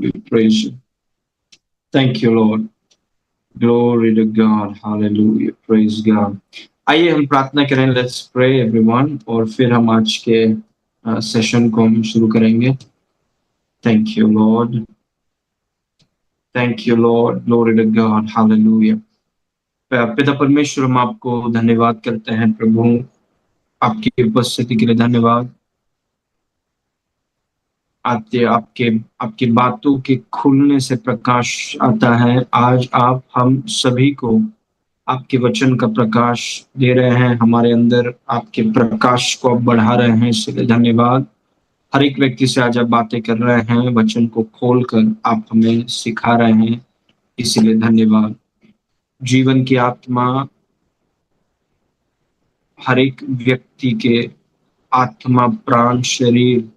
we praise you. Thank you, Lord. Glory to God. Hallelujah. Praise God. आइए हम प्रार्थना करें. Let's pray everyone. और फिर हम आज के सेशन को हम शुरू करेंगे. Thank you, Lord. Thank you, Lord. Glory to God. Hallelujah. पिता परमेश्वर, हम आपको धन्यवाद करते हैं प्रभु, आपकी उपस्थिति के लिए धन्यवाद. आपके आपके आपकी बातों के खुलने से प्रकाश आता है. आज आप हम सभी को आपके वचन का प्रकाश दे रहे हैं. हमारे अंदर आपके प्रकाश को आप बढ़ा रहे हैं, इसलिए धन्यवाद. हर एक व्यक्ति से आज आप बातें कर रहे हैं, वचन को खोलकर आप हमें सिखा रहे हैं, इसलिए धन्यवाद. जीवन की आत्मा हर एक व्यक्ति के आत्मा, प्राण, शरीर,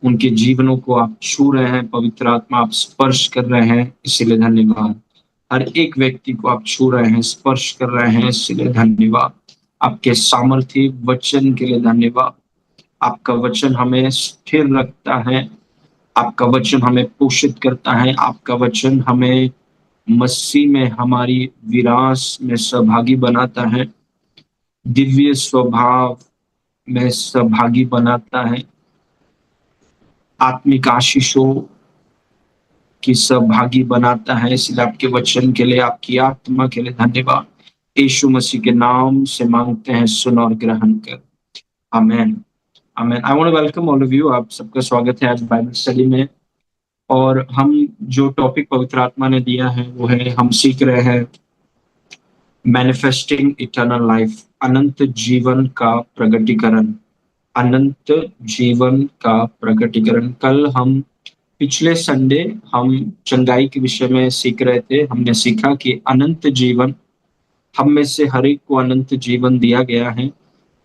उनके जीवनों को आप छू रहे हैं. पवित्र आत्मा आप स्पर्श कर रहे हैं, इसलिए धन्यवाद. हर एक व्यक्ति को आप छू रहे हैं, स्पर्श कर रहे हैं, इसलिए धन्यवाद. आपके सामर्थ्य वचन के लिए धन्यवाद. आपका वचन हमें स्थिर रखता है, आपका वचन हमें पोषित करता है, आपका वचन हमें मसीह में हमारी विरास में सहभागी बनाता है, दिव्य स्वभाव में सहभागी बनाता है, आत्मिक आशीषों की सहभागी बनाता है. इसलिए आपके वचन के लिए, आपकी आत्मा के लिए धन्यवाद. यीशु मसीह के नाम से मांगते हैं, सुन और ग्रहण कर. आमेन. आमेन. I want to welcome all of you. आप सबका स्वागत है आज बाइबल स्टडी में. और हम जो टॉपिक पवित्र आत्मा ने दिया है वो है, हम सीख रहे हैं मैनिफेस्टिंग इटर्नल लाइफ, अनंत जीवन का प्रगटीकरण. अनंत जीवन का प्रगटीकरण. कल हम पिछले संडे हम चंगाई के विषय में सीख रहे थे. हमने सीखा कि अनंत जीवन, हम में से हर एक को अनंत जीवन दिया गया है.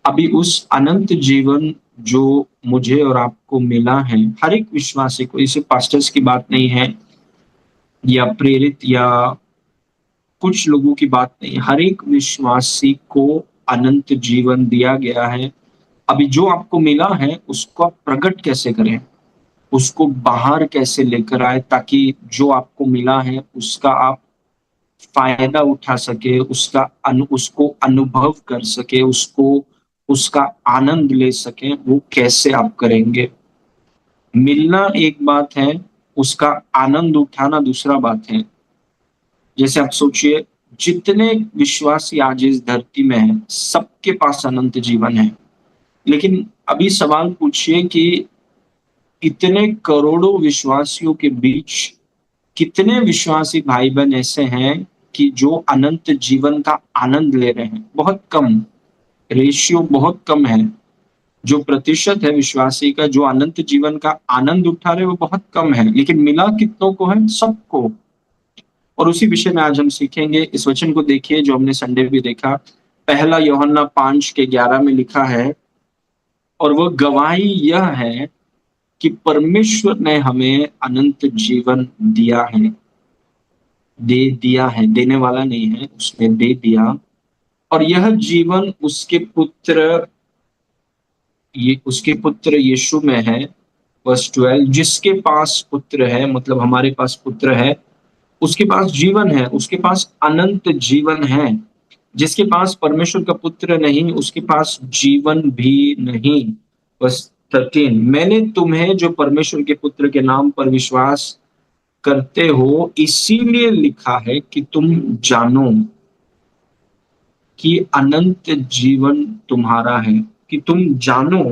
अभी उस अनंत जीवन जो मुझे और आपको मिला है, हर एक विश्वासी को, इसे पास्टर्स की बात नहीं है या प्रेरित या कुछ लोगों की बात नहीं, हर एक विश्वासी को अनंत जीवन दिया गया है. अभी जो आपको मिला है उसको आप प्रकट कैसे करें, उसको बाहर कैसे लेकर आए, ताकि जो आपको मिला है उसका आप फायदा उठा सके, उसको अनुभव कर सके, उसका आनंद ले सके. वो कैसे आप करेंगे? मिलना एक बात है, उसका आनंद उठाना दूसरा बात है. जैसे आप सोचिए, जितने विश्वासी आज इस धरती में हैं, सबके पास अनंत जीवन है. लेकिन अभी सवाल पूछिए कि इतने करोड़ों विश्वासियों के बीच कितने विश्वासी भाई बहन ऐसे हैं कि जो अनंत जीवन का आनंद ले रहे हैं? बहुत कम. रेशियो बहुत कम है. जो प्रतिशत है विश्वासी का जो अनंत जीवन का आनंद उठा रहे वो बहुत कम है. लेकिन मिला कितनों को है? सबको. और उसी विषय में आज हम सीखेंगे. इस वचन को देखिए जो हमने संडे भी देखा. पहला यूहन्ना 5:11 में लिखा है, और वह गवाही यह है कि परमेश्वर ने हमें अनंत जीवन दिया है. दे दिया है, देने वाला नहीं है, उसने दे दिया. और यह जीवन उसके पुत्र यीशु में है. वर्स 12, जिसके पास पुत्र है, मतलब हमारे पास पुत्र है, उसके पास जीवन है, उसके पास अनंत जीवन है. जिसके पास परमेश्वर का पुत्र नहीं, उसके पास जीवन भी नहीं. वर्स 13, मैंने तुम्हें जो परमेश्वर के पुत्र के नाम पर विश्वास करते हो इसीलिए लिखा है कि तुम जानो कि अनंत जीवन तुम्हारा है. कि तुम जानो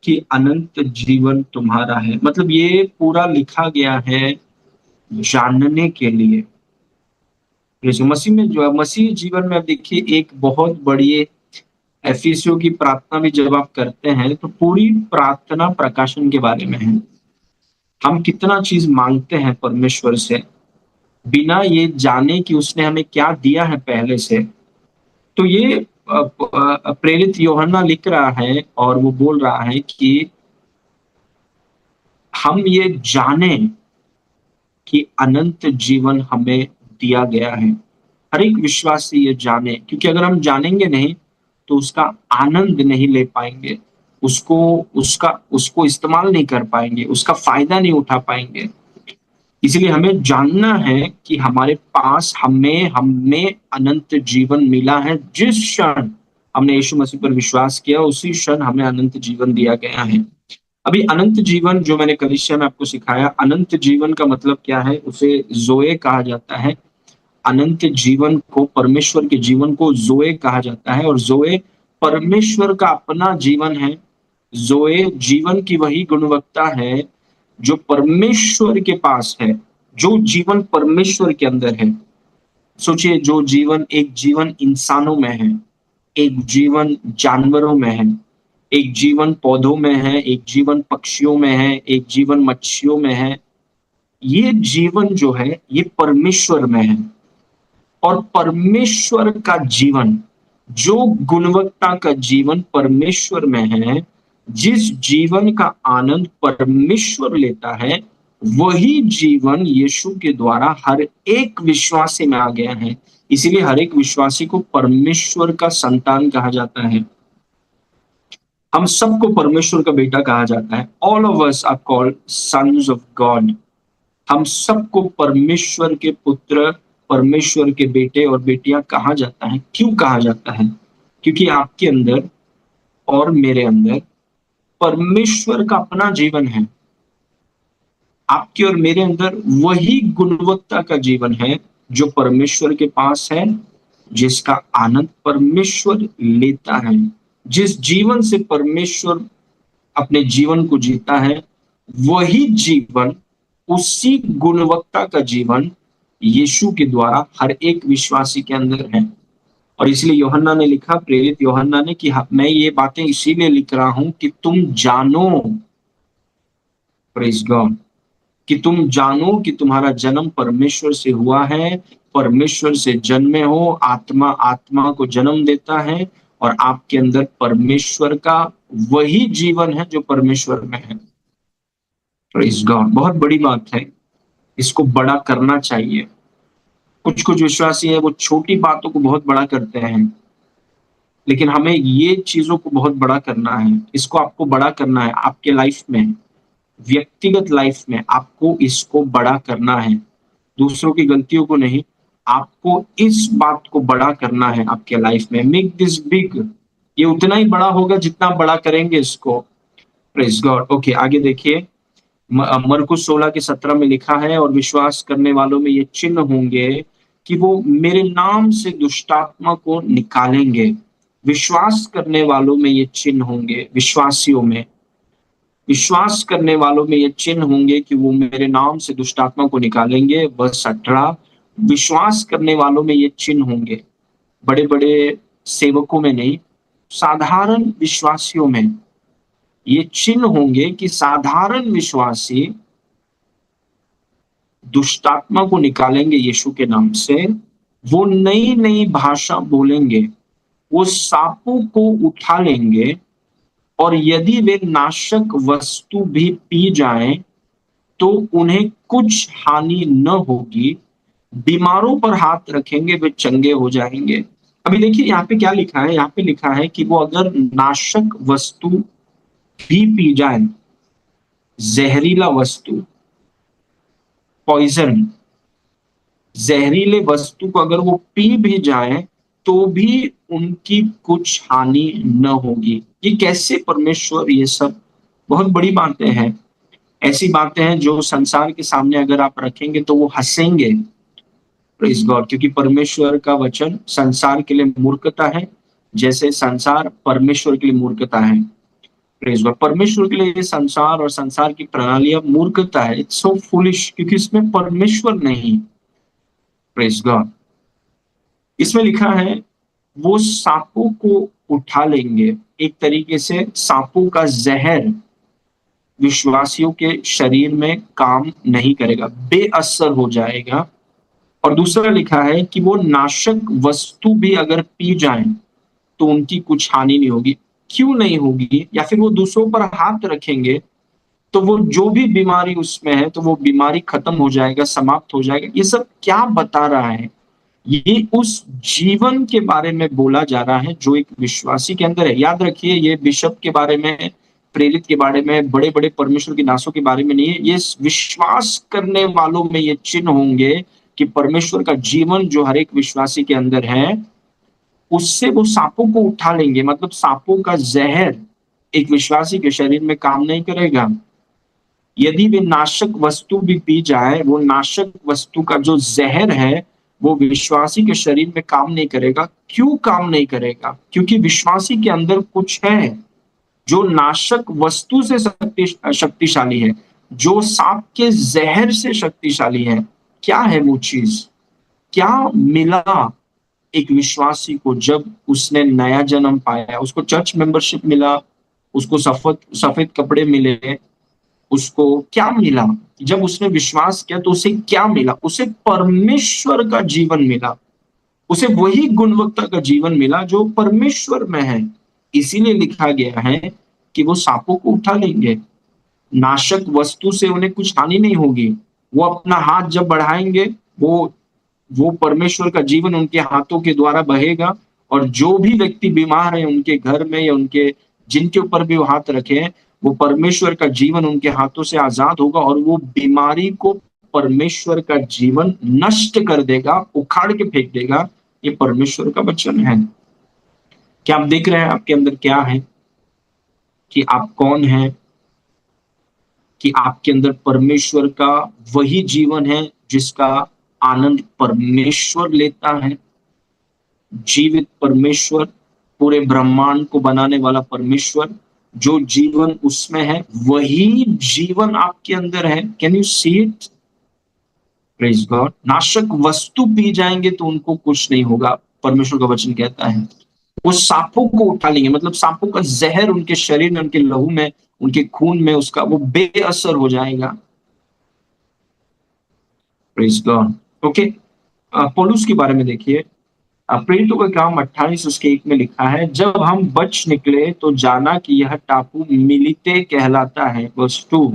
कि अनंत जीवन तुम्हारा है. मतलब ये पूरा लिखा गया है जानने के लिए. यीशु मसीह में जो मसीह जीवन में, अब देखिए, एक बहुत बड़ी एफिसियों की प्रार्थना भी जब आप करते हैं तो पूरी प्रार्थना प्रकाशन के बारे में है. हम कितना चीज मांगते हैं परमेश्वर से बिना ये जाने कि उसने हमें क्या दिया है पहले से. तो ये प्रेरित यूहन्ना लिख रहा है और वो बोल रहा है कि हम ये जाने कि अनंत जीवन हमें दिया गया है. हर एक विश्वासी ये जाने, क्योंकि अगर हम जानेंगे नहीं तो उसका आनंद नहीं ले पाएंगे. उसको उसको इस्तेमाल नहीं कर पाएंगे, उसका फायदा नहीं उठा पाएंगे। इसलिए हमें जानना है कि हमारे पास हमें हमें अनंत जीवन मिला है। जिस क्षण हमने यीशु मसीह पर विश्वास किया, उसी क्षण हमें अनंत जीवन दिया गया है। अभी अनंत जीवन जो मैंने कलीसिया में आपको सिखाया, अनंत जीवन का मतलब क्या है? उसे ज़ोए कहा जाता है। अनंत जीवन को, परमेश्वर के जीवन को ज़ोए कहा जाता है, और ज़ोए परमेश्वर का अपना जीवन है। ज़ोए जीवन की वही गुणवत्ता है जो परमेश्वर के पास है, जो जीवन परमेश्वर के अंदर है। सोचिए, जो जीवन, एक जीवन इंसानों में है, एक जीवन जानवरों में है, एक जीवन पौधों में है, एक जीवन पक्षियों में है, एक जीवन मच्छियों में है। ये जीवन जो है ये परमेश्वर में है। और परमेश्वर का जीवन, जो गुणवत्ता का जीवन परमेश्वर में है, जिस जीवन का आनंद परमेश्वर लेता है, वही जीवन यीशु के द्वारा हर एक विश्वासी में आ गया है। इसीलिए हर एक विश्वासी को परमेश्वर का संतान कहा जाता है। हम सबको परमेश्वर का बेटा कहा जाता है। All of us are called sons of God. हम सबको परमेश्वर के पुत्र, परमेश्वर के बेटे और बेटियां कहा जाता है। क्यों कहा जाता है? क्योंकि आपके अंदर और मेरे अंदर परमेश्वर का अपना जीवन है। आपके और मेरे अंदर वही गुणवत्ता का जीवन है जो परमेश्वर के पास है, जिसका आनंद परमेश्वर लेता है। जिस जीवन से परमेश्वर अपने जीवन को जीता है, वही जीवन, उसी गुणवत्ता का जीवन यीशु के द्वारा हर एक विश्वासी के अंदर है। और इसलिए यूहन्ना ने लिखा, प्रेरित यूहन्ना ने, कि मैं ये बातें इसीलिए लिख रहा हूं कि तुम जानो, प्रेज गॉड, कि तुम जानो कि तुम्हारा जन्म परमेश्वर से हुआ है, परमेश्वर से जन्मे हो। आत्मा आत्मा को जन्म देता है, और आपके अंदर परमेश्वर का वही जीवन है जो परमेश्वर में है। प्रेज गॉड, बहुत बड़ी बात है, इसको बड़ा करना चाहिए। कुछ कुछ विश्वासी है, वो छोटी बातों को बहुत बड़ा करते हैं, लेकिन हमें ये चीजों को बहुत बड़ा करना है। इसको आपको बड़ा करना है आपके लाइफ में, व्यक्तिगत लाइफ में आपको इसको बड़ा करना है। दूसरों की गलतियों को नहीं, आपको इस बात को बड़ा करना है आपके लाइफ में। Make this big. ये उतना ही बड़ा होगा जितना बड़ा करेंगे इसको। Praise God. ओके, आगे देखिए, मरकुस 16:17 में लिखा है, और विश्वास करने वालों में ये चिन्ह होंगे कि वो मेरे नाम से दुष्टात्मा को निकालेंगे। विश्वास करने वालों में ये चिन्ह होंगे, विश्वासियों में, विश्वास करने वालों में ये चिन्ह होंगे कि वो मेरे नाम से दुष्टात्मा को निकालेंगे। वर्ष 18, विश्वास करने वालों में ये चिन्ह होंगे, बड़े बड़े सेवकों में नहीं, साधारण विश्वासियों में ये चिन्ह होंगे कि साधारण विश्वासी दुष्टात्मा को निकालेंगे यीशु के नाम से। वो नई नई भाषा बोलेंगे, वो सांपों को उठा लेंगे, और यदि वे नाशक वस्तु भी पी जाएं तो उन्हें कुछ हानि न होगी। बीमारों पर हाथ रखेंगे, वे चंगे हो जाएंगे। अभी देखिए यहाँ पे क्या लिखा है, यहाँ पे लिखा है कि वो अगर नाशक वस्तु भी पी जाए, जहरीला वस्तु, पॉइजन, जहरीले वस्तु को अगर वो पी भी जाए तो भी उनकी कुछ हानि न होगी। ये कैसे? परमेश्वर, ये सब बहुत बड़ी बातें हैं। ऐसी बातें हैं जो संसार के सामने अगर आप रखेंगे तो वो हंसेंगे। प्रेज गॉड, क्योंकि परमेश्वर का वचन संसार के लिए मूर्खता है, जैसे संसार परमेश्वर के लिए मूर्खता है। प्रेज गॉड, परमेश्वर के लिए ये संसार और संसार की प्रणालियां मूर्खता है। इट्स सो फुलिश, क्योंकि इसमें परमेश्वर नहीं। प्रेज गॉड, इसमें लिखा है वो सांपों को उठा लेंगे। एक तरीके से सांपों का जहर विश्वासियों के शरीर में काम नहीं करेगा, बेअसर हो जाएगा। और दूसरा लिखा है कि वो नाशक वस्तु भी अगर पी जाए तो उनकी कुछ हानि नहीं होगी। क्यों नहीं होगी? या फिर वो दूसरों पर हाथ रखेंगे तो वो जो भी बीमारी उसमें है तो वो बीमारी खत्म हो जाएगा, समाप्त हो जाएगा। ये सब क्या बता रहा है? ये उस जीवन के बारे में बोला जा रहा है जो एक विश्वासी के अंदर है। याद रखिए, ये बिशप के बारे में, प्रेरित के बारे में, बड़े-बड़े परमेश्वर की दासों के बारे में नहीं है। ये विश्वास करने वालों में ये चिन्ह होंगे कि परमेश्वर का जीवन जो हर एक विश्वासी के अंदर है, उससे वो सांपों को उठा लेंगे। मतलब सांपों का ज़हर एक विश्वासी के शरीर में काम नहीं करेगा। यदि वे नाशक वस्तु भी पी जाए, वो नाशक वस्तु का जो ज़हर है, वो विश्वासी के शरीर में काम नहीं करेगा। क्यों काम नहीं करेगा? क्योंकि विश्वासी के अंदर कुछ है जो नाशक वस्तु से शक्तिशाली है, जो सांप के ज़हर से शक्तिशाली है। क्या है वो चीज़? क्या मिला एक विश्वासी को जब उसने नया जन्म पाया? उसको चर्च मेंबरशिप मिला, उसको सफेद सफेद कपड़े मिले, उसको क्या मिला? जब उसने विश्वास किया तो उसे क्या मिला? उसे परमेश्वर का जीवन मिला। उसे वही गुणवत्ता का जीवन मिला जो परमेश्वर में है। इसीलिए लिखा गया है कि वो सांपों को उठा लेंगे। नाशक वस्तु से उन्हें कुछ हानि नहीं होगी। वो अपना हाथ जब बढ़ाएँगे, वो परमेश्वर का जीवन उनके हाथों के द्वारा बहेगा, और जो भी व्यक्ति बीमार है उनके घर में या उनके जिनके ऊपर भी वो हाथ रखे हैं, वो परमेश्वर का जीवन उनके हाथों से आज़ाद होगा और वो बीमारी को परमेश्वर का जीवन नष्ट कर देगा, उखाड़ के फेंक देगा। ये परमेश्वर का वचन है। क्या आप देख रहे हैं आपके अंदर क्या है? कि आप कौन हैं? कि आपके अंदर परमेश्वर का वही जीवन है जिसका आनंद परमेश्वर लेता है। जीवित परमेश्वर, पूरे ब्रह्मांड को बनाने वाला परमेश्वर, जो जीवन उसमें है वही जीवन आपके अंदर है। Can you see it? Praise God. नाशक वस्तु पी जाएंगे तो उनको कुछ नहीं होगा, परमेश्वर का वचन कहता है। वो सांपों को उठा लेंगे, मतलब सांपों का जहर उनके शरीर में, उनके लहू में, उनके खून में, उसका वो बेअसर हो जाएगा। Praise God. ओके, पौलुस के बारे में देखिए। प्रेरितों का काम 28 उसके 1 में लिखा है, जब हम बच निकले तो जाना कि यह टापू मिलीते कहलाता है। वर्स 2,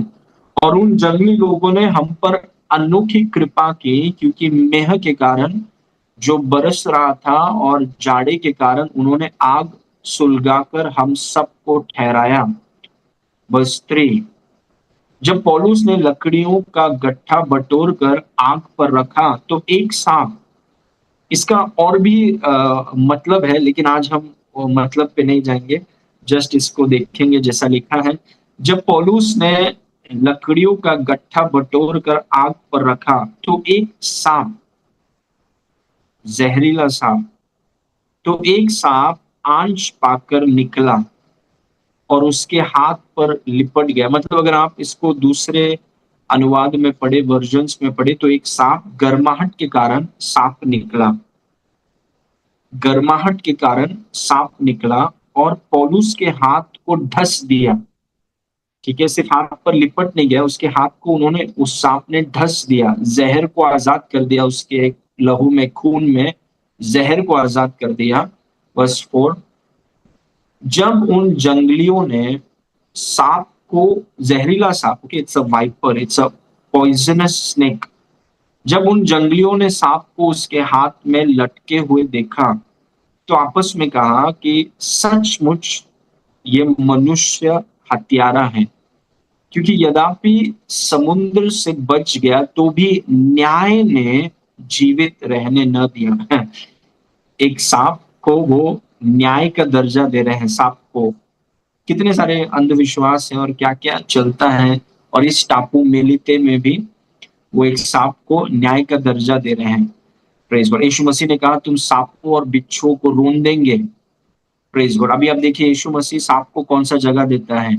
और उन जंगली लोगों ने हम पर अनोखी कृपा की, क्योंकि मेह के कारण जो बरस रहा था और जाड़े के कारण उन्होंने आग सुलगाकर हम सबको ठहराया। वर्स 3, जब पौलुस ने लकड़ियों का गट्ठा बटोर कर आग पर रखा तो एक सांप, इसका और भी मतलब है, लेकिन आज हम वो मतलब पे नहीं जाएंगे, जस्ट इसको देखेंगे जैसा लिखा है। जब पौलुस ने लकड़ियों का गट्ठा बटोर कर आग पर रखा तो एक सांप, जहरीला सांप, तो एक सांप आंच पाकर निकला और उसके हाथ पर लिपट गया। मतलब अगर आप इसको दूसरे अनुवाद में पढ़े, वर्जन्स में पढ़े, तो एक सांप गर्माहट के कारण सांप निकला, गर्माहट के कारण सांप निकला और पौलुस के हाथ को ढस दिया। ठीक है, सिर्फ हाथ पर लिपट नहीं गया, उसके हाथ को उन्होंने, उस सांप ने ढस दिया, जहर को आजाद कर दिया, उसके लहू में, खून में जहर को आजाद कर दिया। वर्स 4, जब उन जंगलियों ने सांप को, जहरीला सांप, it's a viper, it's a poisonous snake, जब उन जंगलियों ने सांप को उसके हाथ में लटके हुए देखा तो आपस में कहा कि सचमुच ये मनुष्य हत्यारा है, क्योंकि यद्यपि समुद्र से बच गया तो भी न्याय ने जीवित रहने न दिया। एक सांप को वो न्याय का दर्जा दे रहे हैं। सांप को कितने सारे अंधविश्वास हैं और क्या क्या चलता है, और इस टापू मेलिते में भी वो एक सांप को न्याय का दर्जा दे रहे हैं। Praise God. यीशु मसीह ने कहा तुम सांपों और बिच्छुओं को रोन देंगे। Praise God. अभी आप देखिए यीशु मसीह सांप को कौन सा जगह देता है।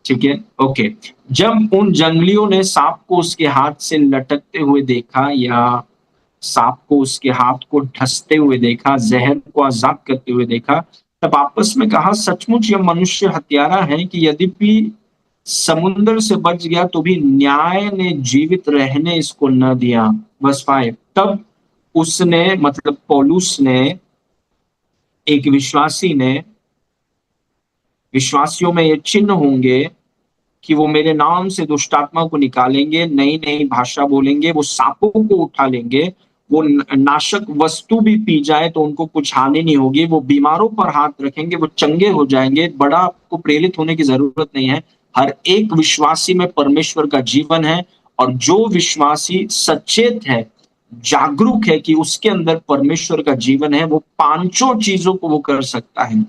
ठीक है, ओके। जब उन जंगलियों ने सांप को उसके हाथ से लटकते हुए देखा, या सांप को उसके हाथ को ढसते हुए देखा, जहर को आजाद करते हुए देखा, तब आपस में कहा सचमुच यह मनुष्य हत्यारा है कि यद्यपि समुद्र से बच गया तो भी न्याय ने जीवित रहने इसको न दिया। बस 5, तब उसने, मतलब पौलुस ने, एक विश्वासी ने, विश्वासियों में ये चिन्ह होंगे कि वो मेरे नाम से दुष्टात्मा को निकालेंगे, नई नई भाषा बोलेंगे, वो सांपों को उठा लेंगे, वो नाशक वस्तु भी पी जाए तो उनको कुछ हानि नहीं होगी, वो बीमारों पर हाथ रखेंगे, वो चंगे हो जाएंगे। बड़ा आपको प्रेरित होने की जरूरत नहीं है। हर एक विश्वासी में परमेश्वर का जीवन है, और जो विश्वासी सचेत है, जागरूक है कि उसके अंदर परमेश्वर का जीवन है, वो पांचों चीजों को वो कर सकता है।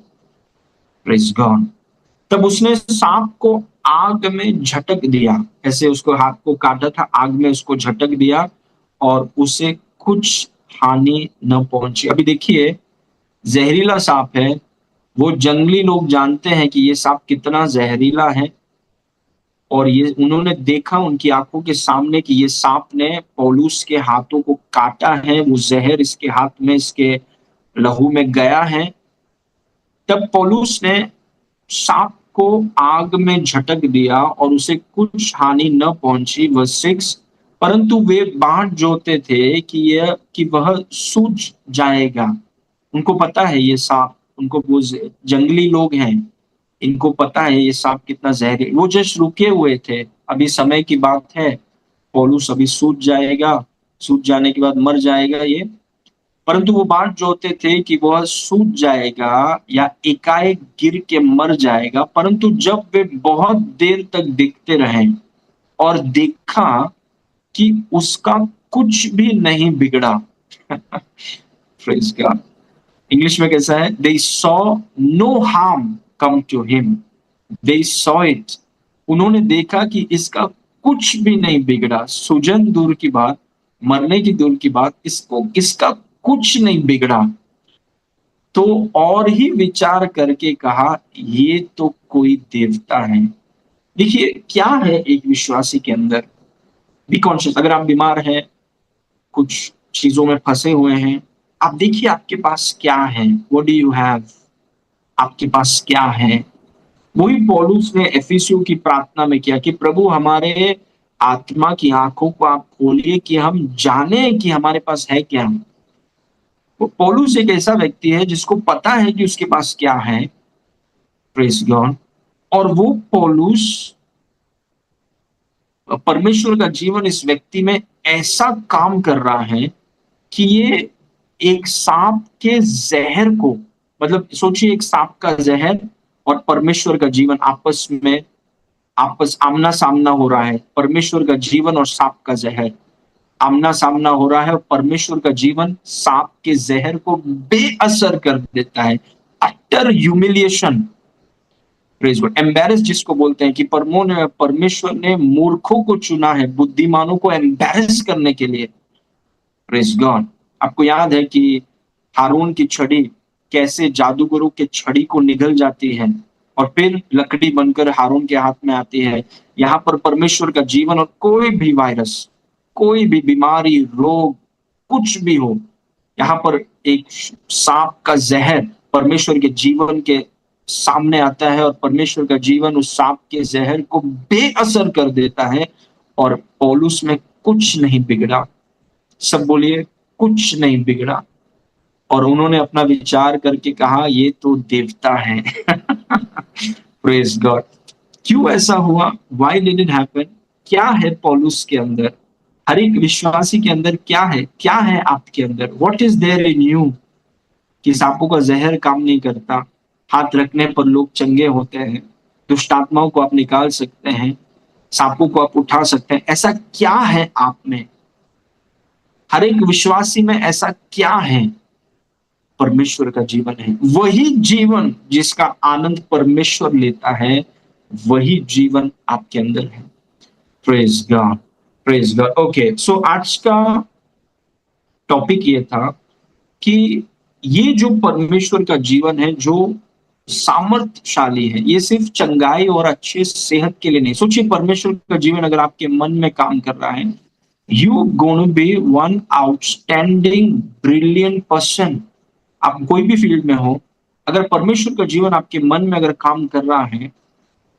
Praise God. तब उसने सांप को आग में झटक दिया, ऐसे उसको हाथ को काटा था, आग में उसको झटक दिया और उसे कुछ हानि न पहुंची। अभी देखिए, जहरीला सांप है, वो जंगली लोग जानते हैं कि ये सांप कितना जहरीला है, और ये उन्होंने देखा उनकी आंखों के सामने कि ये सांप ने पौलुस के हाथों को काटा है, वो जहर इसके हाथ में, इसके लहू में गया है। तब पौलुस ने सांप को आग में झटक दिया और उसे कुछ हानि न पहुंची। वर्स 6, परंतु वे बाट जोते थे कि वह सूझ जाएगा। उनको पता है ये सांप, उनको वो जंगली लोग हैं, इनको पता है ये सांप कितना जहरी। वो जस्ट रुके हुए थे, अभी समय की बात है, पौलुस अभी सूझ जाएगा, सूझ जाने के बाद मर जाएगा ये। परंतु वो बाट जोते थे कि वह सूझ जाएगा या एकाएक गिर के मर जाएगा। परंतु जब वे बहुत देर तक देखते रहे और देखा कि उसका कुछ भी नहीं बिगड़ा। Praise God. इंग्लिश में कैसा है? They saw no harm come to him, they saw it. उन्होंने देखा कि इसका कुछ भी नहीं बिगड़ा। सूजन दूर की बात, मरने की दूर की बात, इसको इसका कुछ नहीं बिगड़ा। तो और ही विचार करके कहा, ये तो कोई देवता है। देखिए क्या है एक विश्वासी के अंदर, बी कॉन्शियस। अगर आप बीमार हैं, कुछ चीजों में फंसे हुए हैं, आप देखिए आपके पास क्या है। What do you have? आपके पास क्या है? वही पौलुस ने एफिसियों की प्रार्थना में किया कि प्रभु हमारे आत्मा की आंखों को आप खोलिए कि हम जाने कि हमारे पास है क्या। वो पौलुस एक ऐसा व्यक्ति है जिसको पता है कि उसके पास क्या है। Praise God. और वो पौलुस, परमेश्वर का जीवन इस व्यक्ति में ऐसा काम कर रहा है कि ये एक सांप के जहर को, मतलब सोचिए एक सांप का जहर और परमेश्वर का जीवन आपस आमना सामना हो रहा है। परमेश्वर का जीवन और सांप का जहर आमना सामना हो रहा है, और परमेश्वर का जीवन सांप के जहर को बेअसर कर देता है। अटर ह्यूमिलिएशन। Praise God. एम्बैरेस जिसको बोलते हैं कि परमेश्वर ने मूर्खों को चुना है बुद्धिमानों को एम्बैरेस करने के लिए। Praise God. आपको याद है कि हारून की छड़ी कैसे जादूगरों के छड़ी को निगल जाती है और फिर लकड़ी बनकर हारून के हाथ में आती है। यहाँ पर परमेश्वर का जीवन और कोई भी वायरस, कोई भी बीमारी, रोग, कुछ भी हो, यहाँ पर एक सांप का जहर परमेश्वर के जीवन के सामने आता है और परमेश्वर का जीवन उस सांप के जहर को बेअसर कर देता है, और पौलुस में कुछ नहीं बिगड़ा। सब बोलिए, कुछ नहीं बिगड़ा। और उन्होंने अपना विचार करके कहा, ये तो देवता है। Praise God. क्यों ऐसा हुआ? Why did it happen? क्या है पौलुस के अंदर? हर एक विश्वासी के अंदर क्या है? क्या है आपके अंदर? What is there in you? कि सांपों का जहर काम नहीं करता, हाथ रखने पर लोग चंगे होते हैं, दुष्ट आत्माओं को आप निकाल सकते हैं, सांपों को आप उठा सकते हैं। ऐसा क्या है आप में? हर एक विश्वासी में ऐसा क्या है? परमेश्वर का जीवन है। वही जीवन जिसका आनंद परमेश्वर लेता है, वही जीवन आपके अंदर है। Praise God, praise God. Okay, so आज का टॉपिक ये था कि ये जो परमेश्वर का जीवन है, जो सामर्थ्यशाली है, ये सिर्फ चंगाई और अच्छे सेहत के लिए नहीं। सोचिए, परमेश्वर का जीवन अगर आपके मन में काम कर रहा है, you gonna be one outstanding brilliant person. आप कोई भी फील्ड में हो, अगर परमेश्वर का जीवन आपके मन में अगर काम कर रहा है,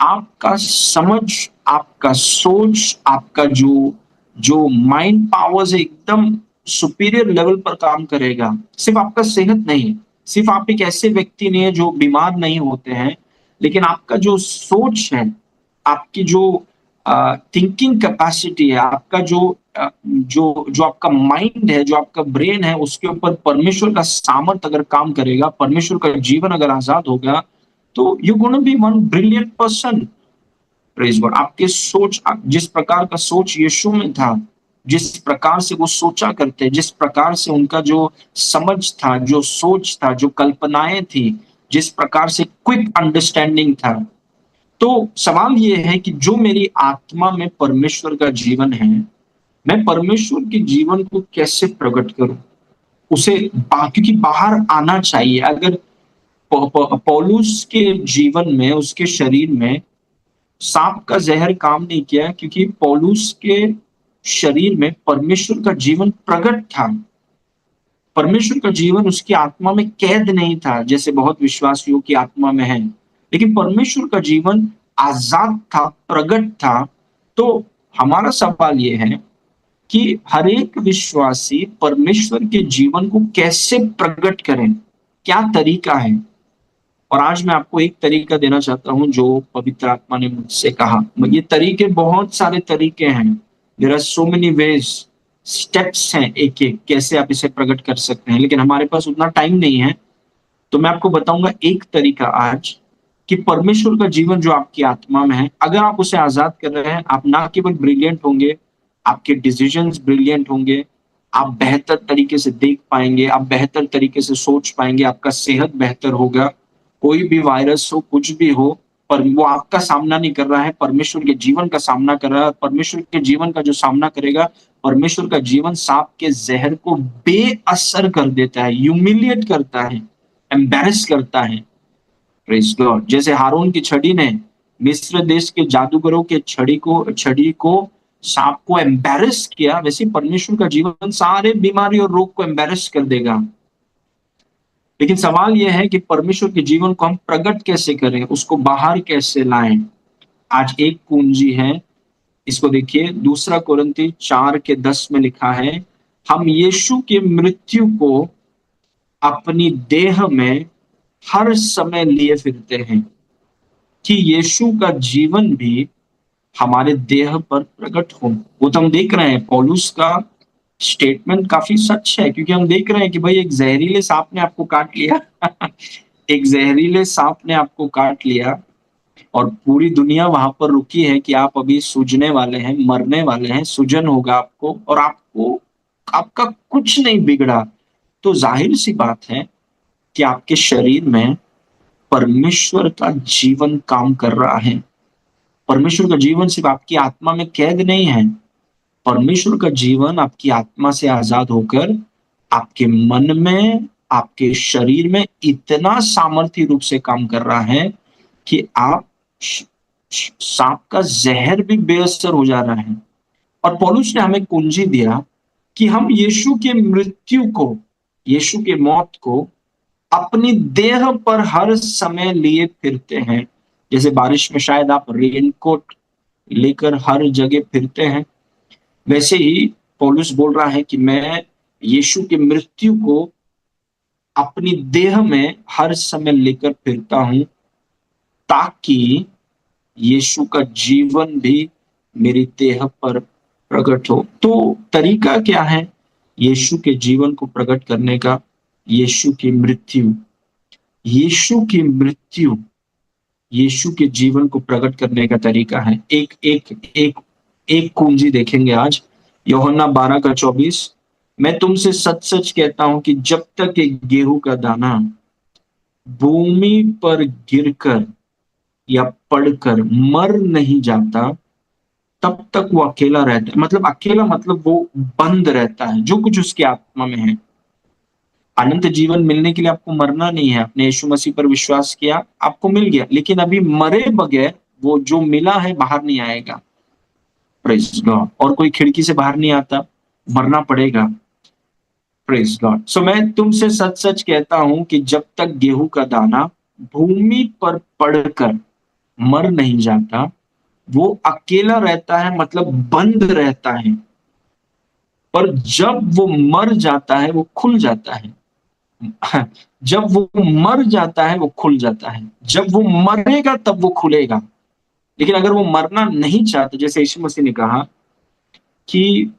आपका समझ, आपका सोच, आपका जो जो माइंड पावर्स एकदम सुपीरियर लेवल पर काम करेगा। सिर्फ आपका सेहत नहीं, सिर्फ आप एक ऐसे व्यक्ति नहीं है जो बीमार नहीं होते हैं, लेकिन आपका जो सोच है, आपकी जो थिंकिंग कैपेसिटी है, आपका जो आपका माइंड है, जो आपका ब्रेन है, उसके ऊपर परमेश्वर का सामर्थ अगर काम करेगा, परमेश्वर का जीवन अगर आजाद होगा, तो you gonna be one brilliant person. Praise God. आपके सोच, जिस प्रकार का सोच यीशु में था, जिस प्रकार से वो सोचा करते, जिस प्रकार से उनका जो समझ था, जो सोच था, जो कल्पनाएं थी, जिस प्रकार से क्विक अंडरस्टैंडिंग था, तो सवाल ये है कि जो मेरी आत्मा में परमेश्वर का जीवन है, मैं परमेश्वर के जीवन को कैसे प्रकट करूं? उसे क्योंकि बाहर आना चाहिए। अगर पौलुस के जीवन में, उसके शरीर में सांप का जहर काम नहीं किया, क्योंकि पौलुस के शरीर में परमेश्वर का जीवन प्रकट था। परमेश्वर का जीवन उसकी आत्मा में कैद नहीं था, जैसे बहुत विश्वासियों की आत्मा में है, लेकिन परमेश्वर का जीवन आजाद था, प्रकट था। तो हमारा सवाल यह है कि हर एक विश्वासी परमेश्वर के जीवन को कैसे प्रकट करें, क्या तरीका है? और आज मैं आपको एक तरीका देना चाहता हूं जो पवित्र आत्मा ने मुझसे कहा। ये तरीके, बहुत सारे तरीके हैं, there are so many ways, steps हैं एक एक कैसे आप इसे प्रकट कर सकते हैं, लेकिन हमारे पास उतना टाइम नहीं है। तो मैं आपको बताऊंगा एक तरीका आज, कि परमेश्वर का जीवन जो आपकी आत्मा में है, अगर आप उसे आजाद कर रहे हैं, आप ना केवल ब्रिलियंट होंगे, आपके डिसीजंस ब्रिलियंट होंगे, आप बेहतर तरीके से देख पाएंगे, आप बेहतर तरीके से सोच पाएंगे, आपका सेहत बेहतर होगा। कोई भी वायरस हो, कुछ भी हो, पर वो आपका सामना नहीं कर रहा है, परमेश्वर के जीवन का सामना कर रहा है। परमेश्वर के जीवन का जो सामना करेगा, परमेश्वर का जीवन सांप के जहर को बेअसर कर देता है, ह्यूमिलिएट करता है, एम्बैरेस करता है। Praise God. जैसे हारून की छड़ी ने मिस्र देश के जादूगरों के छड़ी को सांप को एम्बैरेस किया, वैसे परमेश्वर का जीवन सारे बीमारी और रोग को एम्बैरेस कर देगा। लेकिन सवाल यह है कि परमेश्वर के जीवन को हम प्रकट कैसे करें, उसको बाहर कैसे लाएं? आज एक कुंजी है, इसको देखिए, 2 कोरिन्थी 4:10 में लिखा है, हम यीशु की मृत्यु को अपनी देह में हर समय लिए फिरते हैं, कि यीशु का जीवन भी हमारे देह पर प्रकट हो। वो तो हम देख रहे हैं, पौलुस का स्टेटमेंट काफी सच है, क्योंकि हम देख रहे हैं कि भाई एक जहरीले सांप ने आपको काट लिया एक जहरीले सांप ने आपको काट लिया, और पूरी दुनिया वहां पर रुकी है कि आप अभी सूजने वाले हैं, मरने वाले हैं, सूजन होगा आपको, और आपका कुछ नहीं बिगड़ा। तो जाहिर सी बात है कि आपके शरीर में परमेश्वर का जीवन काम कर रहा है। परमेश्वर का जीवन सिर्फ आपकी आत्मा में कैद नहीं है, परमेश्वर का जीवन आपकी आत्मा से आजाद होकर आपके मन में, आपके शरीर में इतना सामर्थ्य रूप से काम कर रहा है कि आप सांप का जहर भी बेअसर हो जा रहा है। और पौलुस ने हमें कुंजी दिया कि हम यीशु के मृत्यु को, यीशु के मौत को अपनी देह पर हर समय लिए फिरते हैं। जैसे बारिश में शायद आप रेनकोट लेकर हर जगह फिरते हैं, वैसे ही पौलुस बोल रहा है कि मैं यीशु की मृत्यु को अपनी देह में हर समय लेकर फिरता हूं, ताकि यीशु का जीवन भी मेरी देह पर प्रकट हो। तो तरीका क्या है यीशु के जीवन को प्रकट करने का? यीशु की मृत्यु, यीशु की मृत्यु यीशु के जीवन को प्रकट करने का तरीका है। एक एक एक एक कुंजी देखेंगे आज, यूहन्ना 12:24। मैं तुमसे सच सच कहता हूं कि जब तक एक गेहूं का दाना भूमि पर गिरकर या पड़कर मर नहीं जाता, तब तक वो अकेला रहता है। मतलब अकेला मतलब वो बंद रहता है, जो कुछ उसकी आत्मा में है। अनंत जीवन मिलने के लिए आपको मरना नहीं है। आपने यीशु मसीह पर विश्वास किया, आपको मिल गया, लेकिन अभी मरे बगैर वो जो मिला है बाहर नहीं आएगा। Praise God. और कोई खिड़की से बाहर नहीं आता, मरना पड़ेगा। Praise God. सो मैं तुमसे सच सच कहता हूं कि जब तक गेहूं का दाना भूमि पर पड़कर मर नहीं जाता, वो अकेला रहता है, मतलब बंद रहता है। पर जब वो मर जाता है, वो खुल जाता है। जब वो मर जाता है, वो खुल जाता है। जब वो मरेगा तब वो खुलेगा। लेकिन अगर वो मरना नहीं चाहता, जैसे यीशु मसीह ने कहा कि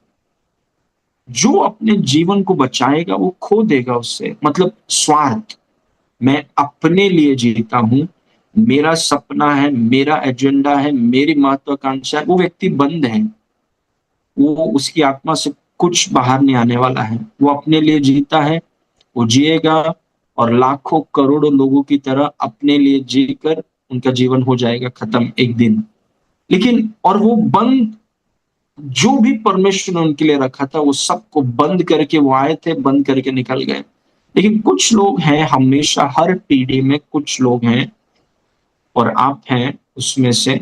जो अपने जीवन को बचाएगा वो खो देगा उससे, मतलब स्वार्थ, मैं अपने लिए जीता हूँ, मेरा सपना है, मेरा एजेंडा है, मेरी महत्वाकांक्षा है, वो व्यक्ति बंद है। वो उसकी आत्मा से कुछ बाहर नहीं आने वाला है। वो अपने लिए जीता है, वो जिएगा और लाखों करोड़ों लोगों की तरह अपने लिए जीकर उनका जीवन हो जाएगा खत्म एक दिन। लेकिन और वो बंद, जो भी परमेश्वर ने उनके लिए रखा था वो सबको बंद करके वो आए थे, बंद करके निकल गए। लेकिन कुछ लोग हैं, हमेशा हर पीढ़ी में कुछ लोग हैं, और आप हैं उसमें से,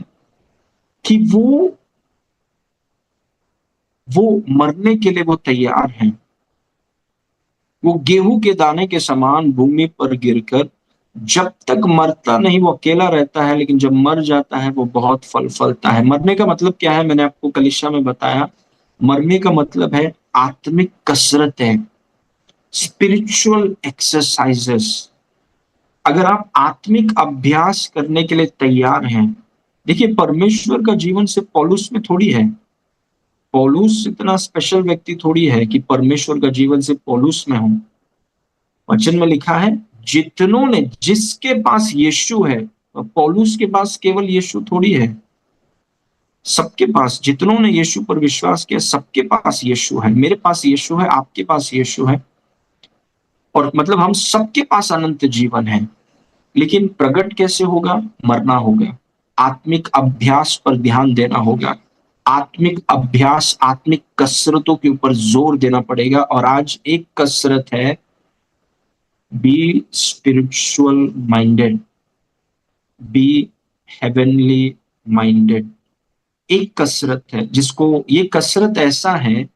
कि वो मरने के लिए वो तैयार हैं। वो गेहूं के दाने के समान भूमि पर गिरकर जब तक मरता नहीं वो अकेला रहता है, लेकिन जब मर जाता है वो बहुत फल फलता है। मरने का मतलब क्या है, मैंने आपको कलीसिया में बताया। मरने का मतलब है आत्मिक कसरत है, स्पिरिचुअल एक्सरसाइजेस। अगर आप आत्मिक अभ्यास करने के लिए तैयार हैं, देखिए परमेश्वर का जीवन सिर्फ पौलुस में थोड़ी है। पौलुस इतना स्पेशल व्यक्ति थोड़ी है कि परमेश्वर का जीवन सिर्फ पौलुस में हो। वचन में लिखा है जितनों ने, जिसके पास यीशु है, पौलुस के पास केवल यीशु थोड़ी है, सबके पास, जितनों ने यीशु पर विश्वास किया सबके पास यीशु है। मेरे पास यीशु है, आपके पास यीशु है, और मतलब हम सबके पास अनंत जीवन है। लेकिन प्रकट कैसे होगा? मरना होगा, आत्मिक अभ्यास पर ध्यान देना होगा, आत्मिक अभ्यास, आत्मिक कसरतों के ऊपर जोर देना पड़ेगा। और आज एक कसरत है, be spiritual minded, be heavenly minded. एक कसरत है जिसको, ये कसरत ऐसा है